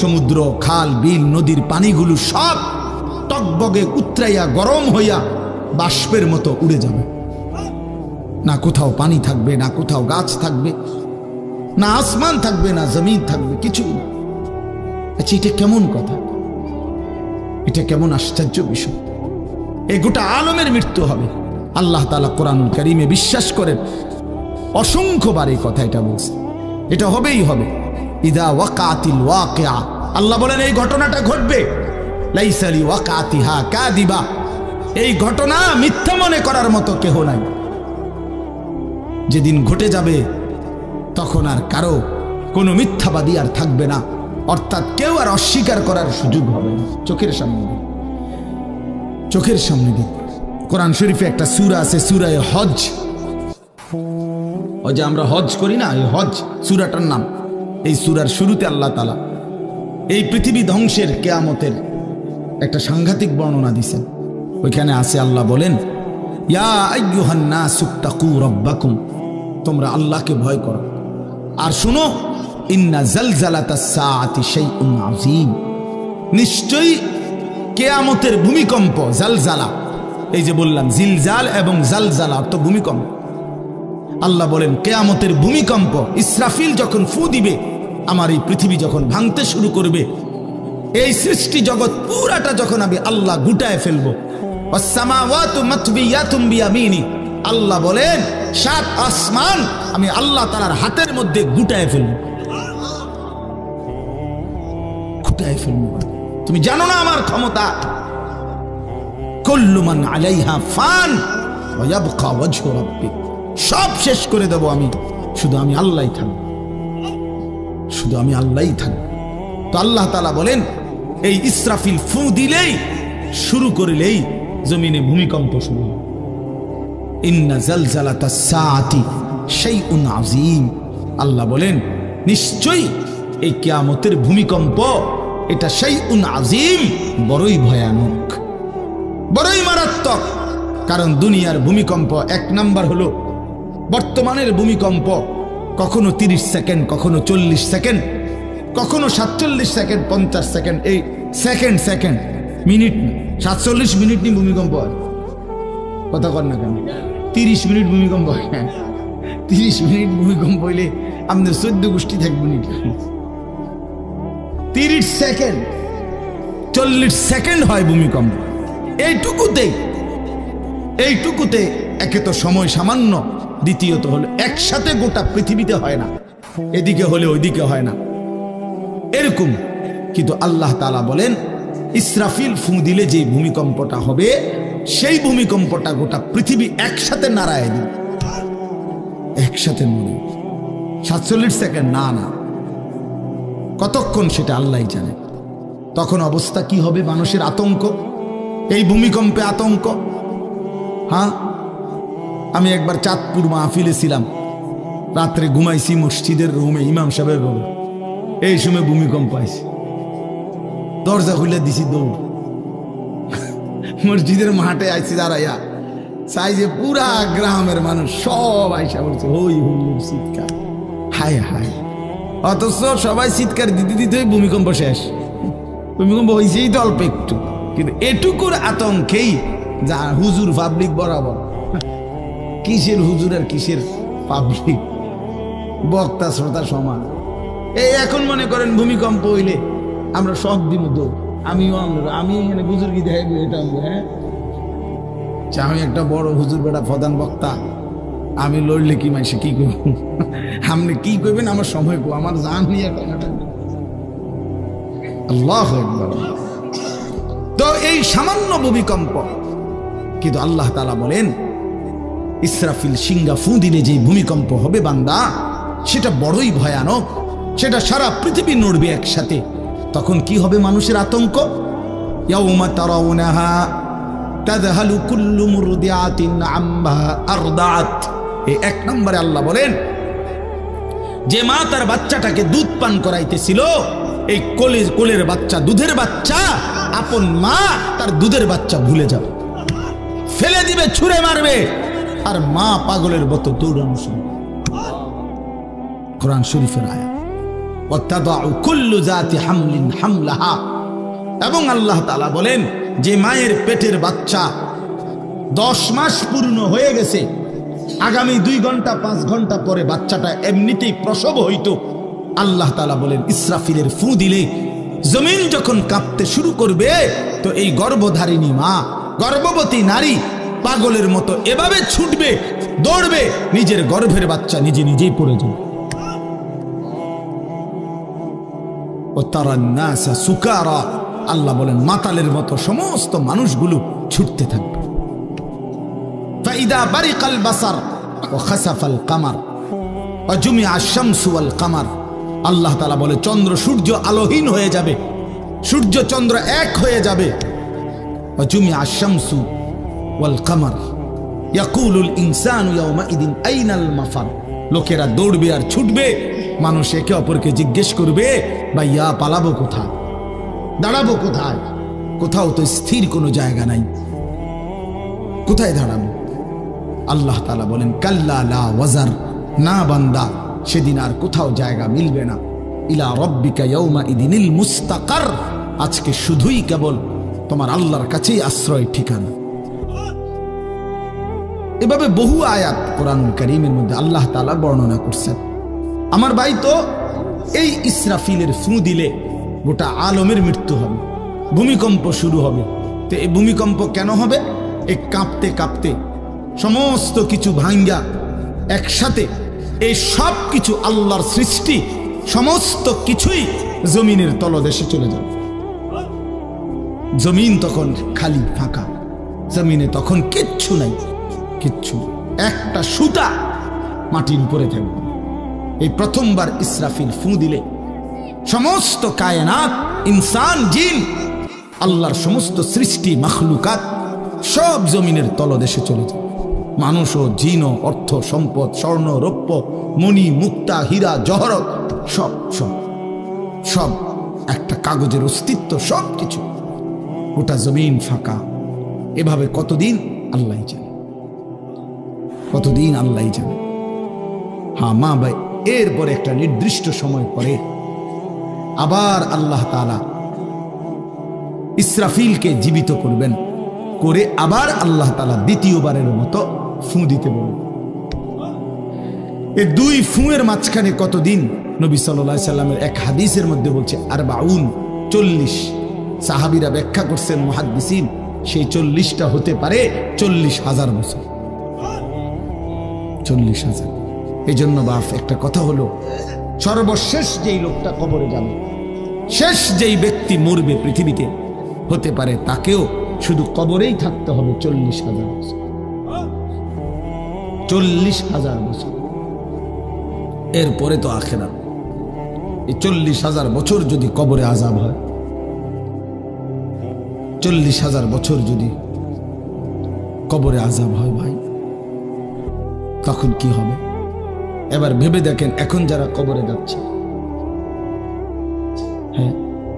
সমুদ্র, খাল, বিল, নদীর পানিগুলো সব টকবগে উতরাইয়া গরম হইয়া বাষ্পের মতো উড়ে যাবে। না কোথাও পানি থাকবে, না কোথাও গাছ থাকবে, না আসমান থাকবে, না জমিন থাকবে, কিছুই না। আচ্ছা, এটা কেমন কথা, এটা কেমন আশ্চর্য বিষয়। এই গোটা আলমের মৃত্যু হবে। আল্লাহ তাআলা কোরআনুল কারীমে বিশ্বাস করেন, অসংখ্যবার এই কথা এটা বলছে, এটা হবেই হবে। ইদা ওয়াকাতিল ওয়াকিআ, আল্লাহ বলেন এই ঘটনাটা ঘটবে। লাইসা লিওয়াকাতিহা কাযিবা, এই ঘটনা মিথ্যা মনে করার মতো কেহ নাই। যেদিন ঘটে যাবে তখন আর কারো কোনো মিথ্যাবাদী আর থাকবে না, অর্থাৎ কেউ আর অস্বীকার করার সুযোগ হবে না। চোখের সামনে দিন, চোখের সামনে দিন। কোরআন শরীফে একটা সূরা আছে, সূরা হজ। ওই যে আমরা হজ করি না, এই হজ সূরাটার নাম। এই সূরার শুরুতে আল্লাহ তাআলা এই পৃথিবী ধ্বংসের, কিয়ামতের একটা সাংঘাতিক বর্ণনা দিয়েছেন। ওইখানে আছে, আল্লাহ বলেন, ইয়া আইয়ুহান নাসুত্তাকু রাব্বাকুম, তোমরা আল্লাহকে ভয় করো। আর শুনো, ইন্না জালজালাতাস সাআতি শাইউন আযীম, নিশ্চয়ই কিয়ামতের ভূমিকম্প, জালজালা, এই যে বললাম জিলজাল এবং জালজালা অর্থ ভূমিকম্প। আল্লাহ বলেন কিয়ামতের ভূমিকম্প, ইসরাফিল যখন ফু দিবে, আমার এই পৃথিবী যখন ভাঙতে শুরু করবে, এই সৃষ্টি জগৎ পুরাটা যখন আমি আল্লাহ গুটায় ফেলবো, ওয়াসসামাওয়াতু মাতবিয়াতুম বিয়ামিনি, আল্লাহ বলেন 7 আসমান আমি আল্লাহ তাআলার হাতের মধ্যে গুটায় ফেলবো, গুটায় ফেলবো। তুমি জানো না আমার ক্ষমতা। কুল্লু মান আলাইহা ফান ওয়া ইয়াবকা ওয়াজহু রাব্বিক, সব শেষ করে দেব আমি, শুধু আমি আল্লাহই থাকব, শুধু আমি আল্লাহই থাকব। তো আল্লাহ তাআলা বলেন, এই ইসরাফিল ফু দিলেই, শুরু করলেই জমিনে ভূমিকম্প শুরু হবে। ইন্না জালজালাতাস সাআতি শাইউন আযীম, আল্লাহ বলেন নিশ্চয়ই এই কিয়ামতের ভূমিকম্প, এটা শাইউন আযীম, বড়ই ভয়ানক, বড়ই মারাত্মক। কারণ দুনিয়ার ভূমিকম্প, এক নাম্বার হলো বর্তমানের ভূমিকম্প, কখনো 30 সেকেন্ড, কখনো 40 সেকেন্ড, কখনো 47 সেকেন্ড, 50 সেকেন্ড, এই সেকেন্ড সেকেন্ড মিনিট 47 মিনিট নি ভূমিকম্প হয়। কথা কর না কেন? 30 মিনিট ভূমিকম্প হয়। 30 মিনিট ভূমিকম্প হইলে আমাদের 14 গোষ্ঠী থাকবে নি। 30 সেকেন্ড 40 সেকেন্ড হয় ভূমিকম্প। এইটুকুতে একে তো সময় সামান্য, দ্বিতীয়ত হলো একসাথে গোটা পৃথিবীতে হয় না, এদিকে হলে ওইদিকে হয় না এরকম। কিন্তু আল্লাহ তাআলা বলেন ইসরাফিল ফু দিলে যে ভূমিকম্পটা হবে, সেই ভূমিকম্পটা গোটা পৃথিবী একসাথে নাড়ায় দিবে, একসাথে নড়ে। 47 সেকেন্ড না, কতক্ষণ সেটা আল্লাহই জানে। তখন অবস্থা কি হবে? মানুষের আতঙ্ক, এই ভূমিকম্পে আতঙ্ক। হ্যাঁ, আমি একবার চাঁদপুর মাহফিলে ছিলাম, রাত্রে ঘুমাইছি মসজিদের রুমে, ইমাম সাহেবের রুমে। এই সময় ভূমিকম্প আইছে, দরজা খুলে দিছি দৌড়। মসজিদের মাঠে আইছি দাঁড়াইয়া, চাই যে পুরা গ্রামের মানুষ সব আইসা বলছে হই হুল্লোড় চিৎকার, হায় হায়। অথচ সবাই চিৎকার দিতে দিতে ভূমিকম্প শেষ। ভূমিকম্প হয়েছেই তো অল্প একটু, কিন্তু এটুকুর আতঙ্কেই যা হুজুর পাবলিক বরাবর। কিসের হুজুর আর কিসের পাবলিক, বক্তা শ্রোতা সমান। এই এখন মনে করেন ভূমিকম্প হইলে আমরা সব দিন দৌড়, আমি এখানে বুজুর্গি দেখাইব, এটা হ্যাঁ আমি একটা বড় হুজুর বেটা প্রধান বক্তা, আমি লড়লে কি মাইসে কি করব? আপনি কি করবেন? আমার সময় কো, আমার জান নিয়ে কথাটা। আল্লাহু আকবার। তো এই সামান্য ভূমিকম্প, কিন্তু আল্লাহ তাআলা বলেন ইসরাফিল সিংহা ফু দিলে যে ভূমিকম্প হবে বান্দা, সেটা বড়ই ভয়ানক, সেটা সারা পৃথিবী নড়বে একসাথে। তখন কি হবে? মানুষের আতঙ্ক। ইয়াউমা তারাউনাহা তাযহালু কুল্লু মুরদিআতিন আম্মা আরদাআত। এই 1 নম্বরে আল্লাহ বলেন যে মা তার বাচ্চাটাকে দুধ পান করাইতেছিল, এই কোলের বাচ্চা, দুধের বাচ্চা, আপন মা তার দুধের বাচ্চা ভুলে যাবে, ফেলে দিবে, ছুঁড়ে মারবে, আর মা পাগলের মতো দৌড়ানো শুরু। কোরআন শরীফের আয়াত। ওয়াতাদাউ কুল্লু যাতি হামলিন হামলাহা। এবং আল্লাহ তাআলা বলেন যে মায়ের পেটের বাচ্চা 10 মাস পূর্ণ হয়ে গেছে, আগামী 2 ঘন্টা 5 ঘন্টা পরে বাচ্চাটা এমনিতেই প্রসব হইতো। আল্লাহ তাআলা বলেন ইসরাফিলের ফু দিলে জমিন যখন কাঁপতে শুরু করবে, তো এই গর্ভধারিণী মা, গর্ভবতী নারী পাগলের মতো এভাবে ছুটবে, দৌড়বে, নিজের গর্ভের বাচ্চা নিজেই পড়ে যাবে। ও তারান নাসা সুকারা, আল্লাহ বলেন মাতালের মতো সমস্ত মানুষগুলো ছুটতে থাকবে। ফাইদা বারিকাল বাসার ওয়া খাসাফাল কামার ওয়া জুমিআ আশ-শামসু ওয়াল কামার। আল্লাহ তাআলা বলে চন্দ্র সূর্য আলোহীন হয়ে যাবে, সূর্য চন্দ্র এক হয়ে যাবে। ওয়া জুমিআ আশ-শামসু ওয়াল কামার ইয়াকুলুল ইনসানু ইয়াওমাইদিন আইনাল মাফার। লোকেরা দৌড়বে আর ছুটবে, মানুষ একে অপরকে জিজ্ঞেস করবে ভাইয়া পালাবো কোথায়, দাঁড়াবো কোথায়? কোথাও তো স্থির কোনো জায়গা নাই, কোথায় দাঁড়াবো? আল্লাহ তাআলা বলেন কাল্লা লা ওয়াজার, না বান্দা, সেদিন আর কোথাও জায়গা মিলবে না। ইলা রাব্বিকা ইয়াওমাইদিনিল মুস্তাকার, আজকে শুধুই কেবল তোমার আল্লাহর কাছেই আশ্রয় ঠিকানা। এভাবে বহু আয়াত কোরআনুল কারীমের মধ্যে আল্লাহ তাআলা বর্ণনা করছেন। আমার ভাই, তো এই ইসরাফিলের ফু দিলে গোটা আলমের মৃত্যু হবে, ভূমিকম্প শুরু হবে। তো এই ভূমিকম্প কেন হবে? এই কাঁপতে কাঁপতে সমস্ত কিছু ভাঙ্গা একসাথে, এই সব কিছু আল্লাহর সৃষ্টি, সমস্ত কিছুই জমিনের তলদেশে চলে যাবে। জমিন তখন খালি ফাঁকা, জমিনে তখন কিচ্ছু নাই, কিচ্ছু, একটা সুতা মাটির উপরে থাকবে। এই প্রথমবার ইসরাফিল ফু দিলে সমস্ত কায়নাত, ইনসান, জিন, আল্লাহর সমস্ত সৃষ্টি, মাখলুকাত সব জমিনের তলদেশে চলে যায়। মানুষ ও জিন ও অর্থ সম্পদ, স্বর্ণ রৌপ্য মণি মুক্তা হীরা জহরত সব সব সব একটা কাগজের অস্তিত্ব, সব কিছু, গোটা জমিন ফাঁকা। এভাবে কতদিন আল্লাহ জানে, কতদিন আল্লাহ জানে। হ্যাঁ, এরপরে একটা নির্দিষ্ট সময় পরে আবার আল্লাহ তাআলা ইসরাফিলকে জীবিত করবেন, করে আবার আল্লাহ তাআলা দ্বিতীয়বারের মতো ফু দিতে বলবেন। এই দুই ফুঁয়ের মাঝখানে কতদিন? নবী সাল্লাল্লাহু আলাইহি সাল্লামের এক হাদিসের মধ্যে বলছে 40 সাহাবীরা ব্যাখ্যা করছেন মুহাদ্দিসিন, সেই 40টা হতে পারে 40,000 বছর। 40,000। এই জন্য বাপ একটা কথা হলো, সর্বশেষ যেই লোকটা কবরে যাবে, শেষ যেই ব্যক্তি মরবে পৃথিবীতে, হতে পারে তাকেও শুধু কবরেই থাকতে হবে 40,000 বছর। 40,000 বছর, এরপরে তো আখিরাত। এই 40,000 বছর যদি কবরে আযাব হয়, 40,000 বছর যদি কবরে আযাব হয় ভাই, তখন কি হবে? এবার ভেবে দেখেন, এখন যারা কবরে যাচ্ছে, হ্যাঁ,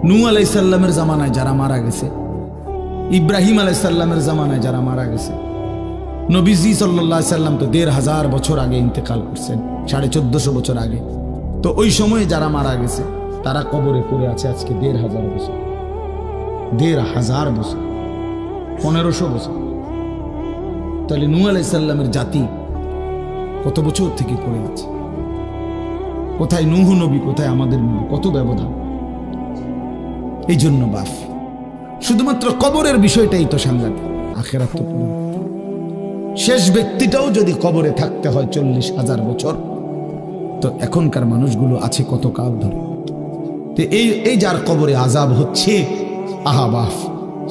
নূহ আলাইহিস সালামের জামানায় যারা মারা গেছে, ইব্রাহিম আলাইহিস সালামের জামানায় যারা মারা গেছে, নবীজি সাল্লাল্লাহু আলাইহি সাল্লাম তো 1,500 বছর আগে ইন্তেকাল করছেন, 1450 বছর আগে। তো ওই সময়ে যারা মারা গেছে তারা কবরে পড়ে আছে আজকে 1,500 বছর, 1,500 বছর, 1500 বছর। তাহলে নূহ আলাইহিস সালামের জাতি কত বছর থেকে পড়ে আছে? কোথায় নূহ নবী, কোথায় আমাদের নবী? কত ব্যবধান! এই জন্য বাপ, শুধুমাত্র কবরের বিষয়টাই তো সাংঘাতিক, আখিরাত তো পুরো। শেষ ব্যক্তিটাও যদি কবরে থাকতে হয় 40,000 বছর, তো এখনকার মানুষগুলো আছে কত কাল ধরে। তো এই যার কবরে আযাব হচ্ছে, আহা বাপ,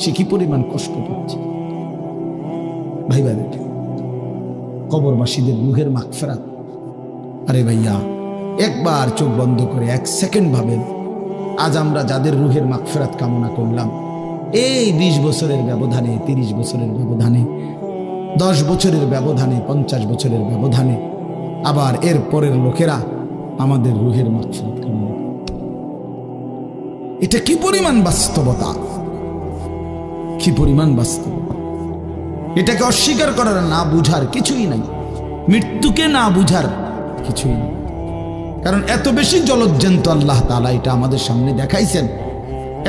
সে কি পরিমাণ কষ্ট পাচ্ছে ভাই ভাই। কবরবাসীদের রূহের মাগফিরাত। আরে ভাইয়া, একবার চোখ বন্ধ করে 1 সেকেন্ড ভাবেন, আজ আমরা যাদের রূহের মাগফিরাত কামনা করলাম, এই 20 বছরের ব্যবধানে, 30 বছরের ব্যবধানে, 10 বছরের ব্যবধানে, 50 বছরের ব্যবধানে আবার এর পরের লোকেরা আমাদের রূহের মাগফিরাত কামনা করে। এটা কি পরিমাণ বাস্তবতা, কি পরিমাণ বাস্তবতা! এটাকে অস্বীকার করার, না বুঝার কিছুই নাই, মৃত্যুকে না বুঝার কিছুই নেই। কারণ এত বেশি জলজ্জান্ত আল্লাহ তাআলা এটা আমাদের সামনে দেখাইছেন,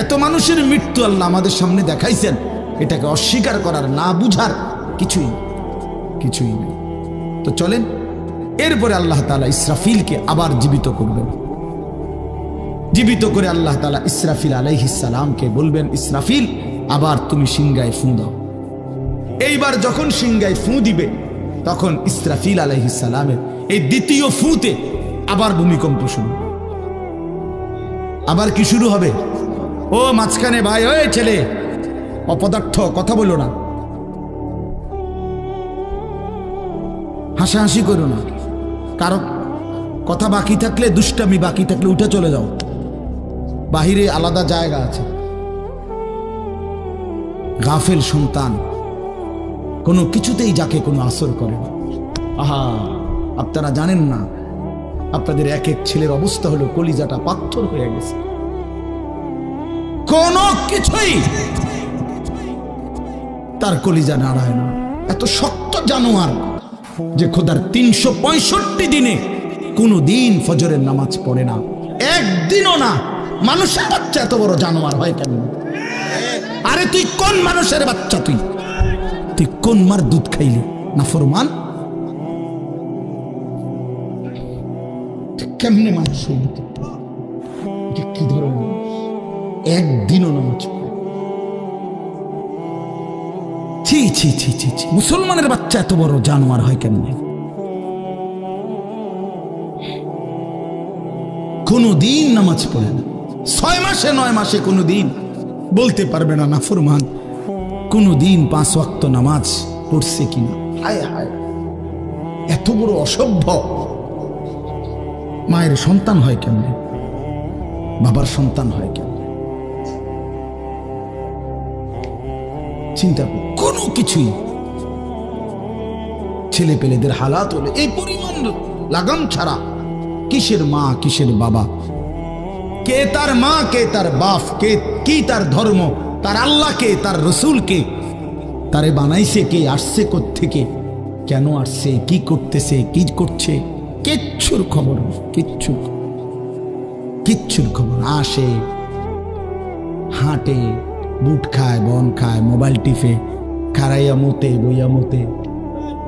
এত মানুষের মৃত্যু আল্লাহ আমাদের সামনে দেখাইছেন, এটাকে অস্বীকার করার, না বুঝার কিছুই নেই। তো চলেন, এরপরে আল্লাহ তাআলা ইসরাফিলকে আবার জীবিত করবেন। জীবিত করে আল্লাহ তাআলা ইসরাফিল আলাইহিস সালামকে বলবেন, ইসরাফিল, আবার তুমি সিংহায় ফু দাও। এইবার যখন সিংহায় ফু দিবে, তখন ইসরাফিল আলাইহিস সালামের এই দ্বিতীয় ফুতে আবার ভূমিকম্প শুরু। আবার কি শুরু হবে? ও মাঝখানে ভাই, ওই ছেলে অপদার্থ, কথা বলো না, হাসাহাসি করো না, কারো কথা বাকি থাকলে, দুষ্টামি বাকি থাকলে উঠে চলে যাও, বাহিরে আলাদা জায়গা আছে। গাফেল সন্তান কোনো কিছুতেই যাকে কোনো আসর করে না। আহা, আপনারা জানেন না, আপনাদের এক এক ছেলের অবস্থা হলো কলিজাটা পাথর হয়ে গেছে, কোনো কিছুই তার কলিজা নাড়ায় না। এত শক্ত জানোয়ার যে খোদার 365 দিনে কোনো দিন ফজরের নামাজ পড়ে না, একদিনও না। মানুষের বাচ্চা এত বড় জানোয়ার হয় কেন? আরে তুই কোন মানুষের বাচ্চা? তুই কোন মার দুধ খাইলি? নাফরমান! কেমনে মানুষ হইলি? কি ধরনের একদিনও নামাজ পড়ে? ছি ছি ছি ছি ছি! মুসলমানের বাচ্চা এত বড় জানোয়ার হয় কেমনে? কোনদিন নামাজ পড়ে না, 6 মাসে 9 মাসে কোনদিন বলতে পারবে না নাফরমান কোনদিন 5 ওয়াক্ত নামাজ পড়ছে কিনা। হায় হায়, এত বড় অসভ্য! মায়ের সন্তান হয় কেমনে? বাবার সন্তান হয় কেমনে? চিন্তা কর, কোনো কিছুই। ছেলে পেলেদের হালাত হলে এই পরিমাণ লাগাম ছাড়া, কিসের মা কিসের বাবা, কে তার মা কে তার বাপ, কে কি তার ধর্ম, তার আল্লাহ কে, তার রসুল কে, তারে বানাইছে কে, আসছে কোত্থেকে, কেন আসছে, কি করতেছে, কি করছে, কিচ্ছু কিচ্ছুর খবর নেই, কিচ্ছুর খবর। আসে, হাঁটে, বুট খায়, বন খায়, মোবাইল টিপে, খাড়াইয়া মতে, বইয়া মতে,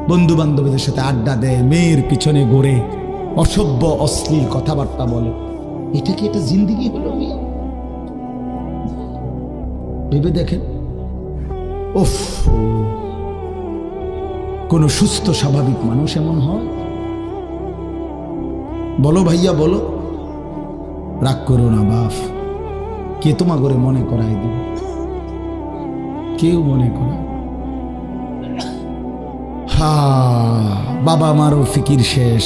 বন্ধু বান্ধবীদের সাথে আড্ডা দেয়, মেয়ের পিছনে ঘোরে, অসভ্য অশ্লীল কথাবার্তা বলে। এটা কি একটা জিন্দিগি হলো? ভেবে দেখেন। উফ, কোন সুস্থ স্বাভাবিক মানুষ এমন হয়? বলো ভাইয়া, বলো। রাগ করো না বাপ, কে তোমা করে মনে করাই দিবে? কেউ মনে করায়। হা, বাবা মারও ফিকির শেষ,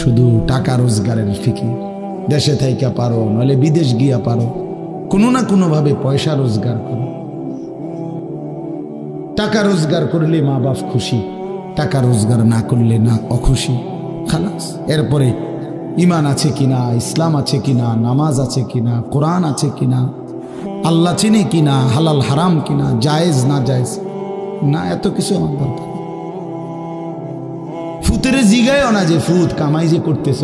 শুধু টাকা রোজগারের ফিকির। দেশে থাইকা পারো, নইলে বিদেশ গিয়া পারো, কোনো না কোনো ভাবে পয়সা রোজগার করো। টাকা রোজগার করলে মা বাপ খুশি, টাকা রোজগার না করলে না অখুশি, খালাস। এরপরে ইমান আছে কিনা, ইসলাম আছে কিনা, নামাজ আছে কিনা, কোরআন আছে কিনা, আল্লাহ চিনে কিনা, হালাল হারাম কিনা, জায়েজ না জায়েজ না, এত কিছু আমার দরকার। ফুতের জিগায়ও না যে ফুত কামাই যে করতেছ,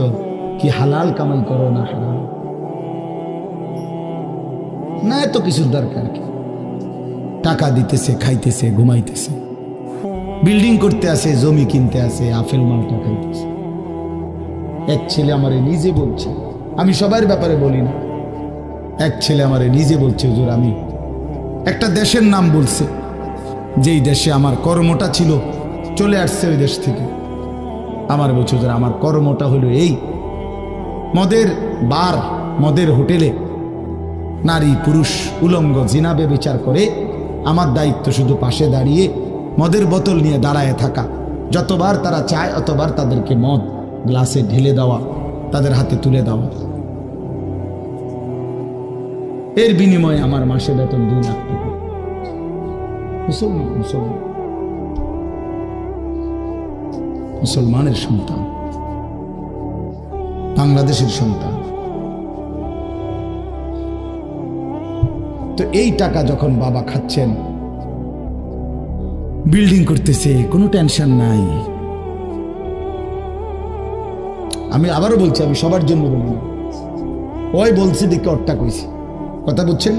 কি হালাল কামাই করো না হারাম না, এত কিছুর দরকার কি? টাকা দিতেছে, খাইতেছে, ঘুমাইতেছে, বিল্ডিং করতে আসে, জমি কিনতে আসে, আফেল মালটা খাইতেছে। এক ছেলে আমারে নিজে বলছে, আমি সবার ব্যাপারে বলি না, এক ছেলে আমারে নিজে বলছে, হুজুর আমি একটা দেশের নাম বলছে, যেই দেশে আমার কর্মটা ছিল, চলে আসছে ওই দেশ থেকে। আমার বলছে, হুজুর আমার কর্মটা হলো এই, মদের বার, মদের হোটেলে নারী পুরুষ উলঙ্গ জিনাবে বিচার করে, আমার দায়িত্ব শুধু পাশে দাঁড়িয়ে মদের বোতল নিয়ে দাঁড়ায় থাকা, যতবার তারা চায় অতবার তাদেরকে মদ গ্লাসে ঢেলে দেওয়া, তাদের হাতে তুলে দেওয়া। এর বিনিময়ে আমার মাসে বেতন 2 লাখ টাকা। মুসলমানের সন্তান, বাংলাদেশের সন্তান। তো এই টাকা যখন বাবা খাচ্ছেন, বিল্ডিং করতেছে, কোনো টেনশন নাই। আমি আবারও বলছি, আমি সবার জন্য বলি না, ওই বলছি দেখে ওরটা কইছি, কথা বুঝছেন?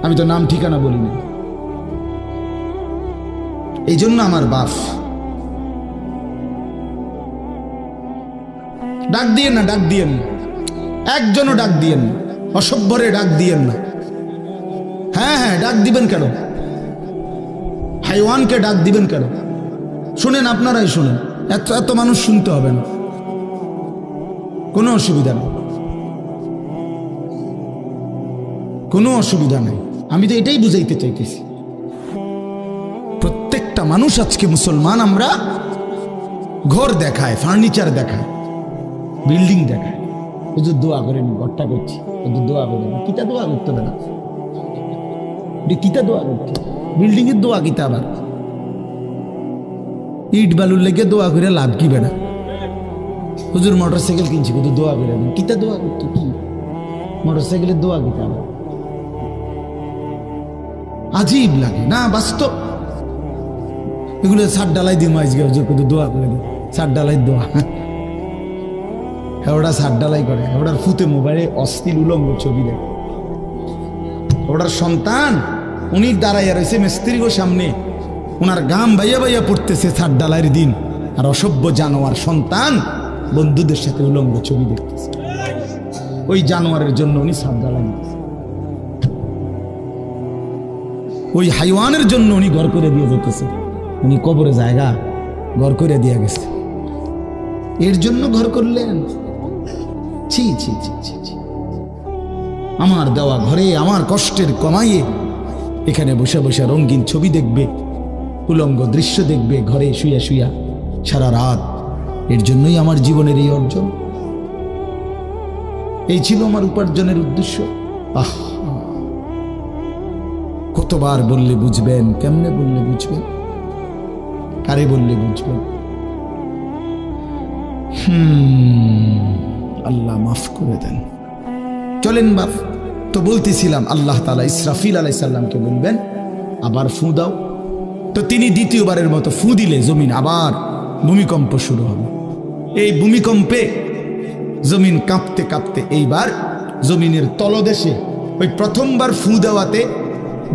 আমি তো নাম ঠিকানা বলি না। এই জন্য আমার বাপ, ডাক দিয়েন না, ডাক দিয়েন না, একজনও ডাক দিয়েন না, অসভ্যরে ডাক দিয়েন না। হ্যাঁ হ্যাঁ, ডাক দিবেন কেন? হাইওয়ানকে ডাক দিবেন কেন? শুনেন, আপনারাই শুনেন, এত এত মানুষ শুনতে হবে না, কোনো অসুবিধা নেই, কোনো অসুবিধা নেই। আমি তো এটাই বুঝাইতে চাইতেছি, প্রত্যেকটা মানুষ আজকে মুসলমান, আমরা ঘর দেখায়, ফার্নিচার দেখায়, বিল্ডিং দেখায়। হুজুর দোয়া করেন, ঘরটা করছি, হুজুর দোয়া করেন। কিতা দোয়া করতে হবে না, কিতা দোয়া করতে, বিল্ডিং এর দোয়া কিতা? আবার ইট বালুর লেগে দোয়া করে লাভ কি বেড়া? হুজুর মোটরসাইকেল কিনছি, হুজুর দোয়া করে দেন। কিতা দোয়া করতে, কি মোটরসাইকেলের দোয়া কিতা? আবার আজীব লাগে না? বাস্তব এগুলো সার ডালাই দিই মাইজগে, হুজুর কত দোয়া করে দিই, সার ডালাই দোয়া। ওরা সার ডালাই করে, ওটার ফুতে মোবাইলে অশ্লীল উলঙ্গ ছবি দেখে। ওটার সন্তান উনি দাঁড়াইয়া রয়েছে মিস্ত্রির সামনে, ওনার গাম বাইয়া বাইয়া পড়তেছে সার ডালাইয়ের দিন, আর অসভ্য জানোয়ার সন্তান বন্ধুদের সাথে উলঙ্গ ছবি দেখতেছে। ওই জানোয়ারের জন্য উনি সার ডালাই দিতেছে, ওই হাইওয়ানের জন্য উনি ঘর করে দিয়ে যেতেছে। উনি কবরে জায়গা ঘর করে দিয়ে গেছে, এর জন্য ঘর করলেন? ছি ছি ছি ছি ছি। আমার দেওয়া ঘরে আমার কষ্টের কমাইয়ে এখানে বসে বসে রঙিন ছবি দেখবে, উলঙ্গ দৃশ্য দেখবে ঘরে শুয়া শুয়া সারা রাত। এর জন্যই আমার জীবনের এই অর্জন, এই ছিল আমার উপার্জনের উদ্দেশ্য। আহ, কতবার বললে বুঝবেন, কেমনে বললে বুঝবেন, কারে বললে বুঝবেন? আল্লাহ মাফ করে দেন। চলেন বাপ, তো বলতেছিলাম আল্লাহ তাআলা ইসরাফিল আলাইহিস সালামকে বলবেন আবার ফু দাও। তো তিনি দ্বিতীয়বারের মতো ফু দিলে জমিন আবার ভূমিকম্প শুরু হবে। এই ভূমিকম্পে জমিন কাঁপতে কাঁপতে এইবার জমিনের তলদেশে ওই প্রথমবার ফু দেওয়াতে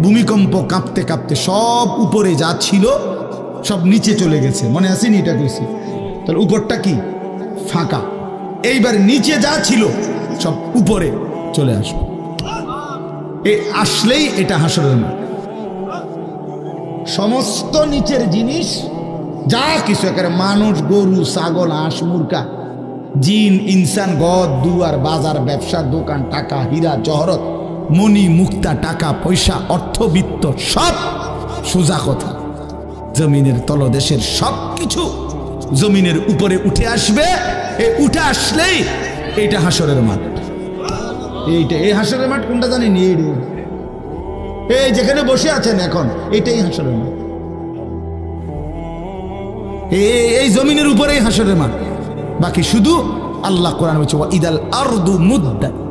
ভূমিকম্প কাঁপতে কাঁপতে সব উপরে যা ছিল সব নিচে চলে গেছে। মনে আসেনি এটা কইছি? তাহলে উপরটা কি? ফাঁকা। এইবার নিচে যা ছিল সব উপরে চলে আসবে। এই আসলেই এটা হাসরের মাঠ। সমস্ত নিচের জিনিস যা কিছু, একেবারে মানুষ, গরু, ছাগল, হাঁস, মুরগা, জিন, ইনসান, ঘর দুয়ার, বাজার, ব্যবসা, দোকান, টাকা, হীরা জহরত, মণি মুক্তা, টাকা পয়সা, অর্থবিত্ত, সব সোজা কথা জমিনের তলদেশের সব কিছু জমিনের উপরে উঠে আসবে। উঠে আসলেই এইটা হাসরের মাঠ। এইটা এই হাসরের মাঠ কোনটা জানেন? এই যেখানে বসে আছেন এখন, এটাই হাসরের মাঠ। এই জমিনের উপরেই হাসরের মাঠ। বাকি শুধু আল্লাহ কোরআন বলছে ইদাল আরদু মুদ্দাত,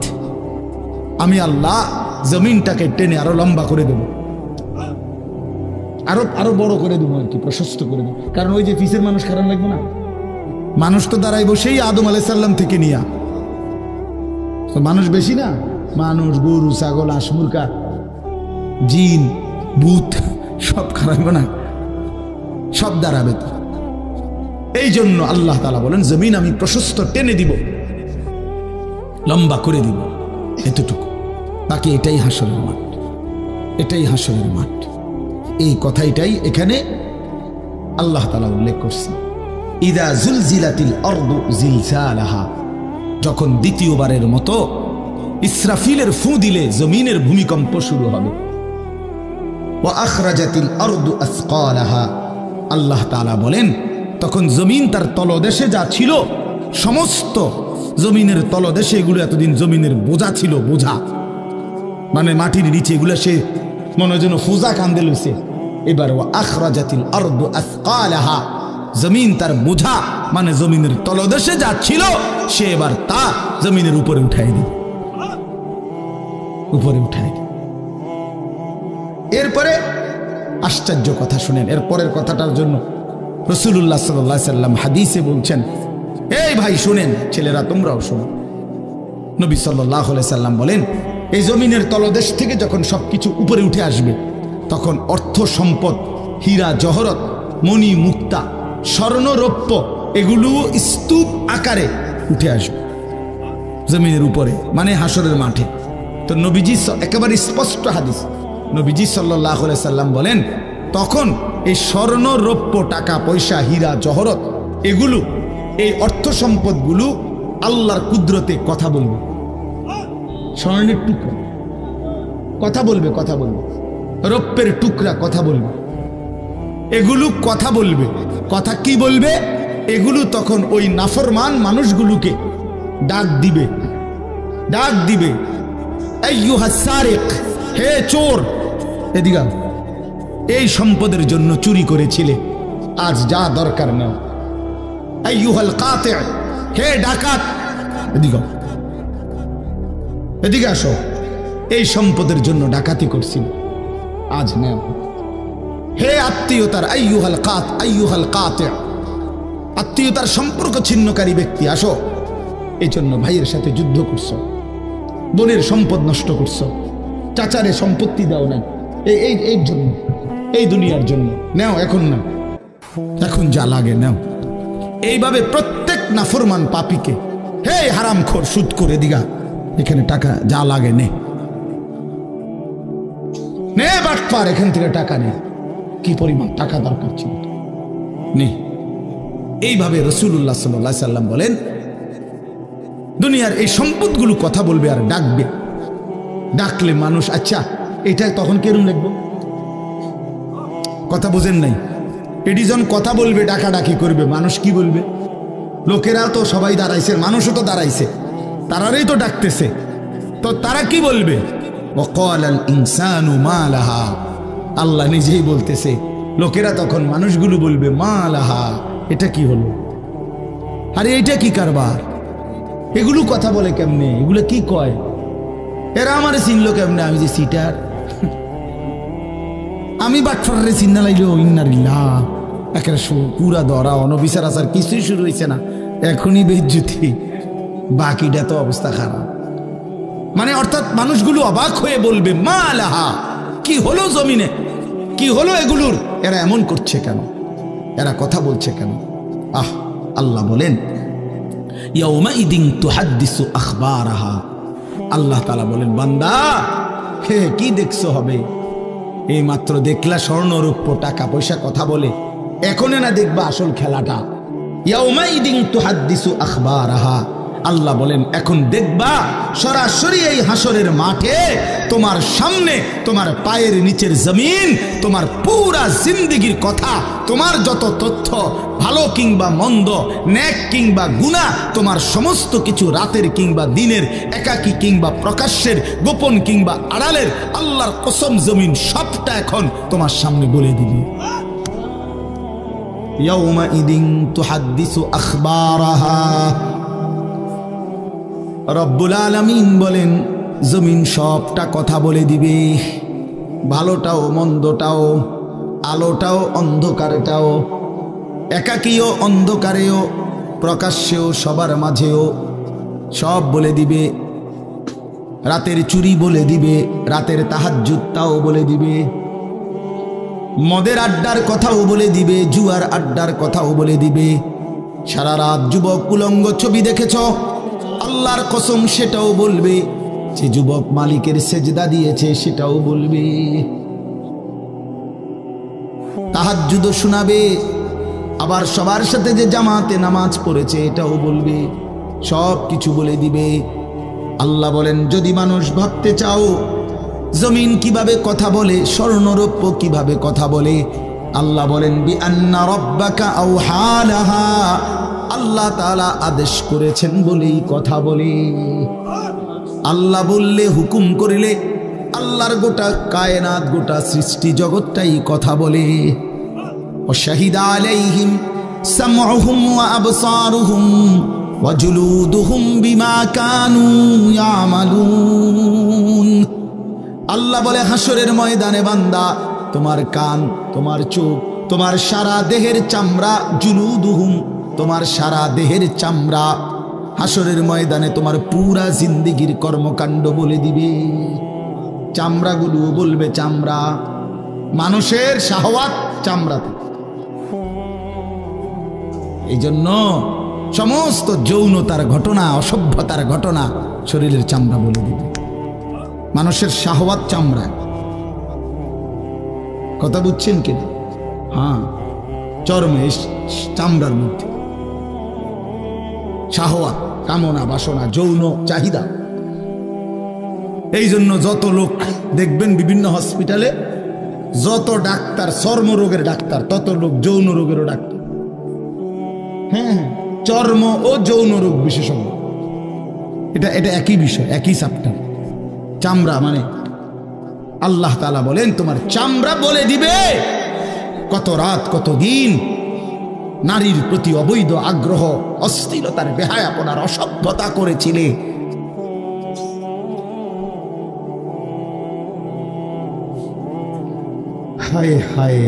আমি আল্লাহ জমিনটাকে টেনে আরো লম্বা করে দেব, আরো বড় করে দেবো আর কি, প্রশস্ত করে দেবো। কারণ ওই যে পিসের মানুষ খারাপ লাগবে না? মানুষ তো দাঁড়াই বসেই আদম আলাইহিস সালাম থেকে নিয়া, তো মানুষ বেশি না? মানুষ, গরু, ছাগল, হাঁস, মুরগা, জিন, ভূত সব খারাপ না, সব দাঁড়াবে তো। এই জন্য আল্লাহ তাআলা বলেন জমিন আমি প্রশস্ত টেনে দিব, লম্বা করে দিব, এতটুকু। বাকি এটাই হাসরের মাঠ, এটাই হাসরের মাঠ। এই কথাটাই এখানে আল্লাহ তাআলা উল্লেখ করছেন। ইদা জুলজিলাতিল আরদু জিলজালাহা, যখন দ্বিতীয়বারের মতো ইসরাফিলের ফু দিলে জমিনের ভূমিকম্প শুরু হবে। ওয়া আখরাজাতিল আরদু আসকালাহা, আল্লাহ তাআলা বলেন তখন জমিন তার তলদেশে যা ছিল সমস্ত জমিনের তলদেশে, এগুলো এতদিন জমিনের বোঝা ছিল, বোঝা মানে মাটির নিচে, এগুলো সে মনে যেন ফুজা কান্দে লইছে। এবার ওয়া আখরাজাতিল আরদু আসকালাহা, জমিন তার বোঝা মানে জমিনের তলদেশে যা ছিল সে এবার তা জমিনের উপরে উঠাই দিবে, উপরে উঠাই দিবে। এরপরে আশ্চর্য কথা শুনেন, এরপরের কথাটার জন্য রাসূলুল্লাহ সাল্লাল্লাহু আলাইহি সাল্লাম হাদিসে বলছেন, এই ভাই শুনেন, ছেলেরা তোমরাও শোনো। নবী সাল্লাল্লাহু আলাইহি সাল্লাম বলেন এই জমিনের তলদেশ থেকে যখন সবকিছু উপরে উঠে আসবে তখন অর্থ সম্পদ, হীরা জহরত, মণি মুক্তা, স্বর্ণ রৌপ্য, এগুলো স্তূপ আকারে উঠে আসবে জমিনের উপরে, মানে হাসরের মাঠে। তো নবীজি একেবারে স্পষ্ট হাদিস, নবীজি সাল্লাল্লাহু আলাইহি সাল্লাম বলেন তখন এই স্বর্ণ রৌপ্য, টাকা পয়সা, হীরা জহরত, এগুলো এই অর্থ সম্পদগুলো আল্লাহর কুদরতে কথা বলবে। স্বর্ণের টুকরা কথা বলবে, কথা বলবে, রৌপ্যের টুকরা কথা বলবে, এগুলো কথা বলবে। কথা কি বলবে? এগুলো তখন ওই নাফরমান মানুষগুলোকে ডাক দিবে, ডাক দিবে, আইয়ুহাস সারিক, হে চোর, এদিকে এই সম্পদের জন্য চুরি করেছিলে, আজ যা দরকার নাও। আইয়ুহাল কাতি', হে ডাকাত, এদিকে এদিকে আসো, এই সম্পদের জন্য ডাকাতি করছিল, আজ নাও। হে আত্মীয়তার, আইয়ুহাল কাতি', আত্মীয়তার সম্পর্ক ছিন্নকারী ব্যক্তি, আসো। এই জন্য ভাইয়ের সাথে যুদ্ধ করছো, বোনের সম্পদ নষ্ট করছো, চাচারে সম্পত্তি দাও নাই, এই জন্য, এই দুনিয়ার জন্য নাও, এখন না, এখন যা লাগে নাও। এইভাবে প্রত্যেক নাফরমান পাপীকে, হে হারামখোর, সুদ করে দিগা, এখানে টাকা যা লাগে নে, নে বাটপার, এখান থেকে টাকা নে, কি পরিমাণ টাকা দরকার ছিল নে। এইভাবে রাসূলুল্লাহ সাল্লাল্লাহু আলাইহি সাল্লাম বলেন দুনিয়ার এই সম্পদগুলো কথা বলবে আর ডাকবে। ডাকলে মানুষ, আচ্ছা এটা তখন কেরম লিখবো? কথা বোঝেন নাই? এটি যখন কথা বলবে, ডাকাডাকি করবে, মানুষ কি বলবে? লোকেরা তো সবাই দাঁড়াইছে, মানুষও তো দাঁড়াইছে, তারারই তো ডাকতেছে, তো তারা কি বলবে? ওয়াকালাল ইনসানু মা লাহা, আল্লাহ নিজেই বলতেছে, লোকেরা তখন মানুষগুলো বলবে মা লাহা, এটা কি হলো? আরে এটা কি কারবার? এগুলো কথা বলে কেমনে? এগুলো কি কয়? এরা আমারে চিনলো কেমনে? আমি যে সিটার, আমি বাটফারে চিন্না লাইলো, ইন্নারিল্লাহ, একেবারে পুরা ধরা, অনবিচার আচার কিছুই শুরু হয়েছে না, এখনই বেজ্জুতি, বাকিটা তো অবস্থা খারাপ। মানে অর্থাৎ মানুষগুলো অবাক হয়ে বলবে মা লাহা, কি হলো জমিনে, কি হলো এগুলোর, এরা এমন করছে কেন, এরা কথা বলছে কেন। আল্লাহ বলেন ইয়াউমাইদিন তুহাদ্দিসু আখবারাহা, আল্লাহ তাআলা বলেন বান্দা হে কি দেখছো হবে, এই মাত্র দেখলা স্বর্ণ রূপ্য টাকা পয়সা কথা বলে, এখনে না দেখবা আসল খেলাটা। ইয়াউমাইদিন তুহাদ্দিসু আখবারাহা, আল্লাহ বলেন এখন দেখবা সরাসরি এই হাসরের মাঠে তোমার সামনে তোমার পায়ের নিচের জমিন তোমার পুরা জিন্দেগীর কথা, তোমার যত তথ্য ভালো কিংবা মন্দ, নেক কিংবা গুনাহ, তোমার সমস্ত কিছু রাতের কিংবা দিনের, একাকী কিংবা প্রকাশ্যের, গোপন কিংবা আড়ালের, আল্লাহর কসম জমিন সবটা এখন তোমার সামনে বলে দিবে। ইয়াউমাইদিন তুহাদ্দিসু আখবারাহা, রব্বুল আলামিন বলেন জমিন সবটা কথা বলে দিবে, ভালোটাও মন্দটাও, আলোটাও অন্ধকারটাও, একাকীও অন্ধকারেও, প্রকাশ্যেও, সবার মাঝেও সব বলে দিবে। রাতের চুরি বলে দিবে, রাতের তাহাজ্জুদ তাও বলে দিবে, মদের আড্ডার কথাও বলে দিবে, জুয়ার আড্ডার কথাও বলে দিবে। সারা রাত যুবক উলঙ্গ ছবি দেখেছ, আল্লাহর কসম সেটাও বলবে। যে যুবক মালিকের সেজদা দিয়েছে সেটাও বলবে। তাহাজ্জুদ শোনাবে, আবার সবার সাথে যে জামাতে নামাজ পড়েছে এটাও বলবে, সব কিছু বলে দিবে। আল্লাহ বলেন যদি মানুষ ভাবতে চাও জমিন কিভাবে কথা বলে, স্বর্ণরৌপ্য কিভাবে কথা বলে, আল্লাহ বলেন বিআন্না রাব্বাকা আওহা লাহা, আল্লাহ তাআলা আদেশ করেছেন বলেই কথা বলে। আল্লাহ বললে, হুকুম করিলে আল্লাহর গোটা কায়নাত, গোটা সৃষ্টি জগৎটাই কথা বলে। ওয়াশাহিদা আলাইহিম সামউহুম ওয়া আবসারুহুম ওয়া জুলুদুহুম বিমা কানু ইয়ামালুন। আল্লাহ বলে হাসরের ময়দানে বান্দা তোমার কান, তোমার চোখ, তোমার সারা দেহের চামড়া, জুলুদুহুম তোমার সারা দেহের চামড়া, হাসরের ময়দানে তোমার পুরা জিন্দেগির কর্মকাণ্ড বলে দিবে। চামড়াগুলো বলবে, চামড়া মানুষের শাহওয়াত চামড়াতে। এই জন্য সমস্ত যৌনতার ঘটনা, অসভ্যতার ঘটনা শরীরের চামড়া বলে দিবে। মানুষের শাহওয়াত চামড়া, কথা বুঝছেন কিনা? হ্যাঁ, চর্মে চামড়ার মধ্যে শাহওয়াত, কামনা, বাসনা, যৌন চাহিদা। এই জন্য যত লোক দেখবেন বিভিন্ন হসপিটালে, যত ডাক্তার চর্মরোগের ডাক্তার, তত লোক যৌন রোগেরও ডাক্তার। হ্যাঁ, চর্ম ও যৌন রোগ বিশেষজ্ঞ, এটা একই বিষয়, একই চ্যাপ্টার। চামড়া মানে আল্লাহ তাআলা বলেন তোমার চামড়া বলে দিবে কত রাত কত দিন নারীর প্রতি অবৈধ আগ্রহ, অস্থিরতার, বেহায়াপনার, অসভ্যতা করেছিলে। হায় হায়,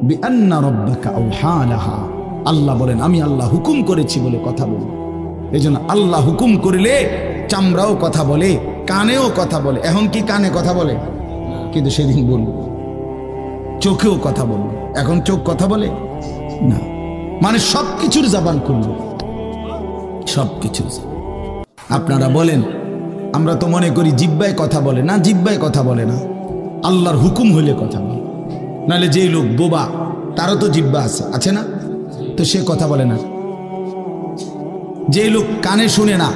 বিআন্না রাব্বাকা আওহা লাহা, আল্লাহ বলেন আমি আল্লাহ হুকুম করেছি বলে কথা বলি। এই জন্য আল্লাহ হুকুম করিলে চামড়াও কথা বলে, কানেও কথা বলে। এখন কি কানে কথা বলে? কিন্তু সেদিন বলবো চোখেও কথা বলবে। এখন চোখ কথা বলে না, মানে সবকিছুর জবান খুলবে, সবকিছু। আপনারা বলেন আমরা তো মনে করি জিহ্বায় কথা বলে না, জিহ্বায় কথা বলে না, আল্লাহর হুকুম হইলে কথা বলে। নাহলে যে লোক বোবা তারও তো জিহ্বা আছে না, তো সে কথা বলে না। যে লোক কানে শুনে না,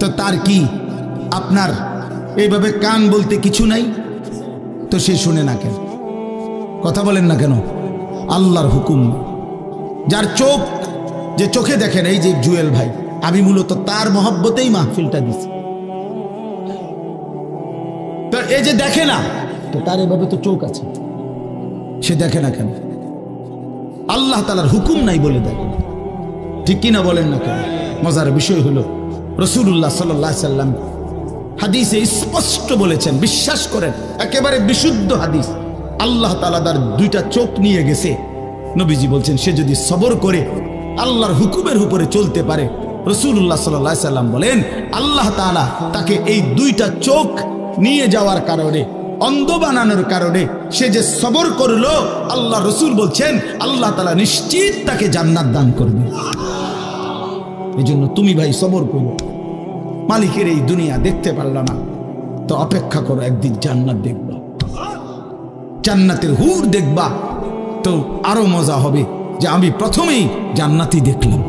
তো তার কি আপনার এইভাবে কান বলতে কিছু নাই, তো সে শুনে না কেন, কথা বলেন না কেন? আল্লাহর হুকুম। যার চোখ, যে চোখে দেখেন, এই যে জুয়েল ভাই, আমি মূলত তার মহব্বতেই মাহফিলটা দিছি। তো এই যে দেখে না, তো তার এভাবে তো চোখ আছে, সে দেখে না কেন? আল্লাহ তাআলার হুকুম নাই বলে দেখে, ঠিক কিনা বলেন না কেন? মজার বিষয় হলো রাসূলুল্লাহ সাল্লাল্লাহু আলাইহি সাল্লাম হাদিসে স্পষ্ট বলেছেন, বিশ্বাস করেন, একেবারে বিশুদ্ধ হাদিস। আল্লাহ তাআলা তার দুইটা চোখ নিয়ে গেছে, নবীজি বলছেন সে যদি সবর করে আল্লাহর হুকুমের উপরে চলতে পারে, রাসূলুল্লাহ সাল্লাল্লাহু আলাইহি সাল্লাম বলেন আল্লাহ তাআলা তাকে এই দুইটা চোখ নিয়ে যাওয়ার কারণে, অন্ধ বানানোর কারণে সে যে সবর করলো, আল্লাহ রাসূল বলছেন আল্লাহ তাআলা নিশ্চিত তাকে জান্নাত দান করবে। এই জন্য তুমি ভাই সবর করো। মালিকের এই দুনিয়া দেখতে পারল না তো অপেক্ষা করো, একদিন জান্নাত দেখবা, জান্নাতের হুর দেখবা, তো আরো মজা হবে যে আমি প্রথমেই জান্নাতই দেখলাম,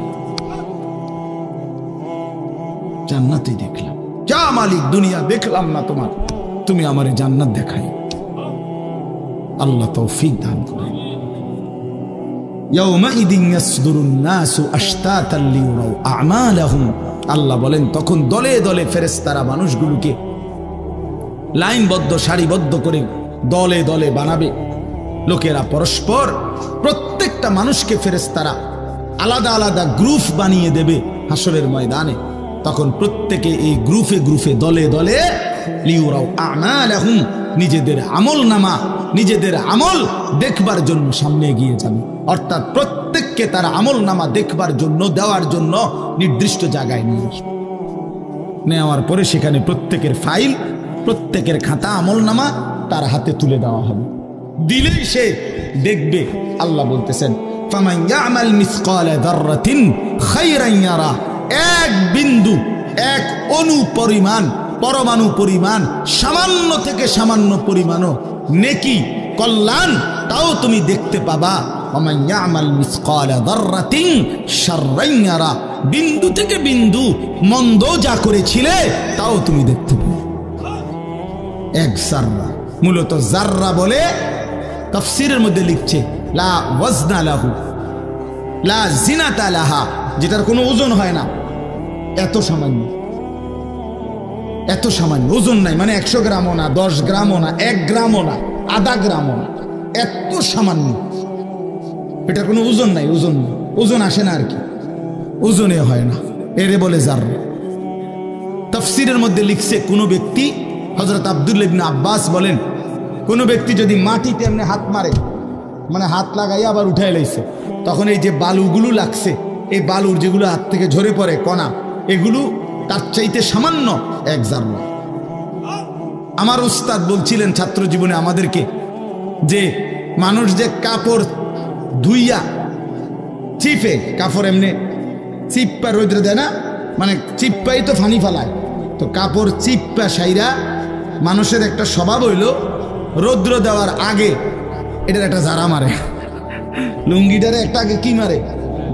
জান্নাতই দেখলাম। যা মালিক দুনিয়া দেখলাম না তোমার, তুমি আমারে জান্নাত দেখাই। আল্লাহ তৌফিক দান করেন। ইয়াউমাইদিন ইয়াসদুরুন নাসু আশতাতান লিয়ুরাউ আমালাহুম, আল্লাহ বলেন তখন দলে দলে ফেরেশতারা মানুষগুলোকে লাইনবদ্ধ সারিবদ্ধ করে দলে দলে বানাবে। লোকেরা পরস্পর, প্রত্যেকটা মানুষকে ফেরেশতারা আলাদা আলাদা গ্রুপ বানিয়ে দেবে হাসরের ময়দানে। তখন প্রত্যেকে এই গ্রুপে গ্রুপে দলে দলে লিয়ুরাউ আমালাহুম, নিজেদের আমল নামা, নিজেদের আমল দেখবার জন্য সামনে এগিয়ে যাবে। অর্থাৎ প্রত্যেককে তার আমল নামা দেখবার জন্য, দেওয়ার জন্য নির্দিষ্ট জায়গায় নিয়ে আসবে। নেওয়ার পরে সেখানে প্রত্যেকের ফাইল, প্রত্যেকের খাতা আমল নামা তার হাতে তুলে দেওয়া হবে। দিলেই সে দেখবে। আল্লাহ বলতেছেন ফামান ইয়ামাল মিসকালা যাররাতিন খায়রান ইয়ারা, এক বিন্দু, এক অণু পরিমাণ, পরমাণু পরিমাণ, সামান্য থেকে সামান্য পরিমাণও নেকি, কল্যাণ, তাও তুমি দেখতে পাবা। ওমান ইয়ামাল মিসকালা যাররাতিন শাররান ইয়ারা, বিন্দু থেকে বিন্দু মন্দ যা করেছিলে তাও তুমি দেখতে পাবে। এক জাররা, মূলত জাররা বলে তাফসীরের মধ্যে লিখছে লা ওয়াজনা লাহু লা জিনাতা লাহা, যেটার কোনো ওজন হয় না, এত সামান্য, এত সামান্য, ওজন নাই, মানে 100 গ্রামও না, 10 গ্রামও না, 1 গ্রামও না, আধা গ্রামও না, এত সামান্য, এটা কোনো ওজন নাই, ওজন নেই, ওজন আসে না আর কি, ওজনে হয় না, এরে বলে জাররা। তাফসীরের মধ্যে লিখছে কোন ব্যক্তি, হযরত আব্দুল্লাহ ইবনে আব্বাস বলেন, কোন ব্যক্তি যদি মাটিতে এমনি হাত মারে, মানে হাত লাগাইয়া আবার উঠাই লাইছে, তখন এই যে বালুগুলো লাগছে, এই বালুর যেগুলো হাত থেকে ঝরে পড়ে কণা, এগুলো তার চাইতে সামান্য এক জাররা। আমার উস্তাদ বলছিলেন ছাত্র জীবনে আমাদেরকে যে মানুষ যে কাপড় ধুইয়া চিপে, কাপড় এমনি চিপ্পা রোদ্রে দেয় না, মানে চিপ্পাই তো ফানি ফালায়, তো কাপড় চিপ্পা সাইরা মানুষের একটা স্বভাব হইল রৌদ্র দেওয়ার আগে এটার একটা ঝাড়া মারে, লুঙ্গিটারে একটা আগে কি মারে,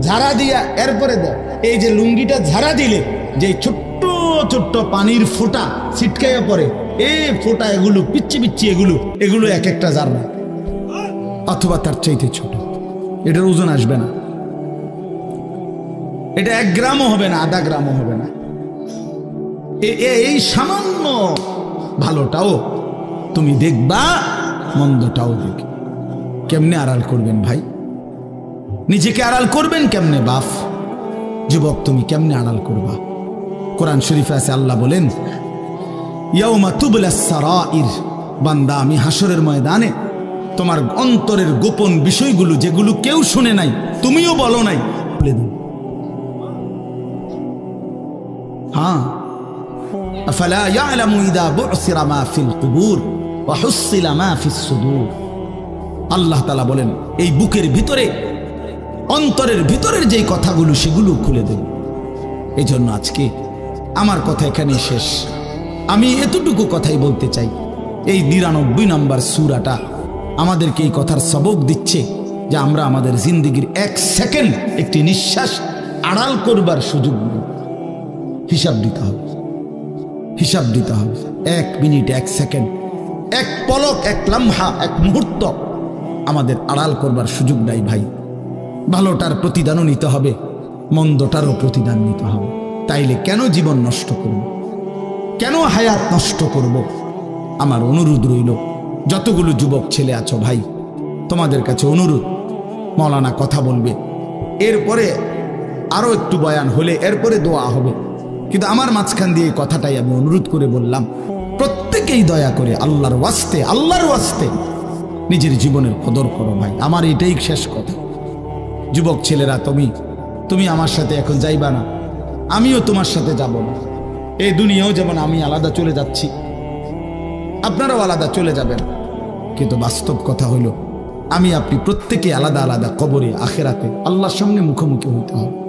ঝাড়া দিয়া এরপরে দেয়। এই যে লুঙ্গিটা ঝাড়া দিলে যে ছোট্ট ছোট্ট পানির ফোঁটা ছিটকাইয়া পড়ে, এই ফোঁটা এগুলো পিচ্ছি পিচ্ছি, এগুলো এক একটা জাররা অথবা তার চাইতে ছোট। এটার ওজন আসবে না, এটা 1 গ্রামও হবে না, আধা গ্রামও হবে না। এই সামান্য ভালোটাও তুমি দেখবা, মন্দটাও দেখবে। কেমনে আড়াল করবেন ভাই? নিজেকে আড়াল করবেন কেমনে বাপ? যুবক তুমি কেমনে আড়াল করবা? কোরআন শরীফে আছে, আল্লাহ বলেন ইয়াউমা তুবলাস সারাইর, বান্দা আমি হাসরের ময়দানে তোমার অন্তরের গোপন বিষয়গুলো, যেগুলো কেউ শুনে নাই, তুমিও বলো নাই, বলে দেব। হ্যাঁ, আফালা ইয়ালামু ইযা বু'সিরা মা ফিল কুবুর ওয়া হুসিলা মা ফিস সুদূর। আল্লাহ তাআলা বলেন এই বুকের ভিতরে, অন্তরের ভিতরের যেই কথাগুলো, সেগুলো খুলে দেব। এই জন্য আজকে আমার কথা এখানে শেষ। আমি এতটুকু কথাই বলতে চাই, এই 99 নম্বর সূরাটা আমাদেরকে এই কথার সবক দিচ্ছে যে আমরা আমাদের জিন্দেগির 1 সেকেন্ড, একটি নিঃশ্বাস আড়াল করবার সুযোগ নেই। হিসাব দিতে হবে, হিসাব দিতে হবে। 1 মিনিট, 1 সেকেন্ড, 1 পলক, 1 লম্হা, 1 মুহূর্ত আমাদের আড়াল করবার সুযোগ নাই ভাই। ভালোটার প্রতিদানও নিতে হবে, মন্দটারও প্রতিদান নিতে হবে। তাইলে কেন জীবন নষ্ট করব? কেন হায়াত নষ্ট করব? আমার অনুরোধ রইল, যতগুলো যুবক ছেলে আছো ভাই, তোমাদের কাছে অনুরোধ, মৌলানা কথা বলবে, এরপরে আরো একটু বয়ান হলে এরপরে দোয়া হবে, কিন্তু আমার মাঝখান দিয়ে কথাটাই আমি অনুরোধ করে বললাম, প্রত্যেকেই দয়া করে আল্লাহর ওয়াস্তে, আল্লাহর ওয়াস্তে নিজের জীবনের কদর করো ভাই। আমার এটাই শেষ কথা। যুবক ছেলেরা তুমি তুমি আমার সাথে এখন যাইবা না, আমিও তোমার সাথে যাব না। এই দুনিয়াও যেমন আমি আলাদা চলে যাচ্ছি, আপনারাও আলাদা চলে যাবেন। কিন্তু বাস্তব কথা হলো, আমি আপনি প্রত্যেকে আলাদা আলাদা কবরে আখেরাতে আল্লাহর সামনে মুখোমুখি হইতে হবে।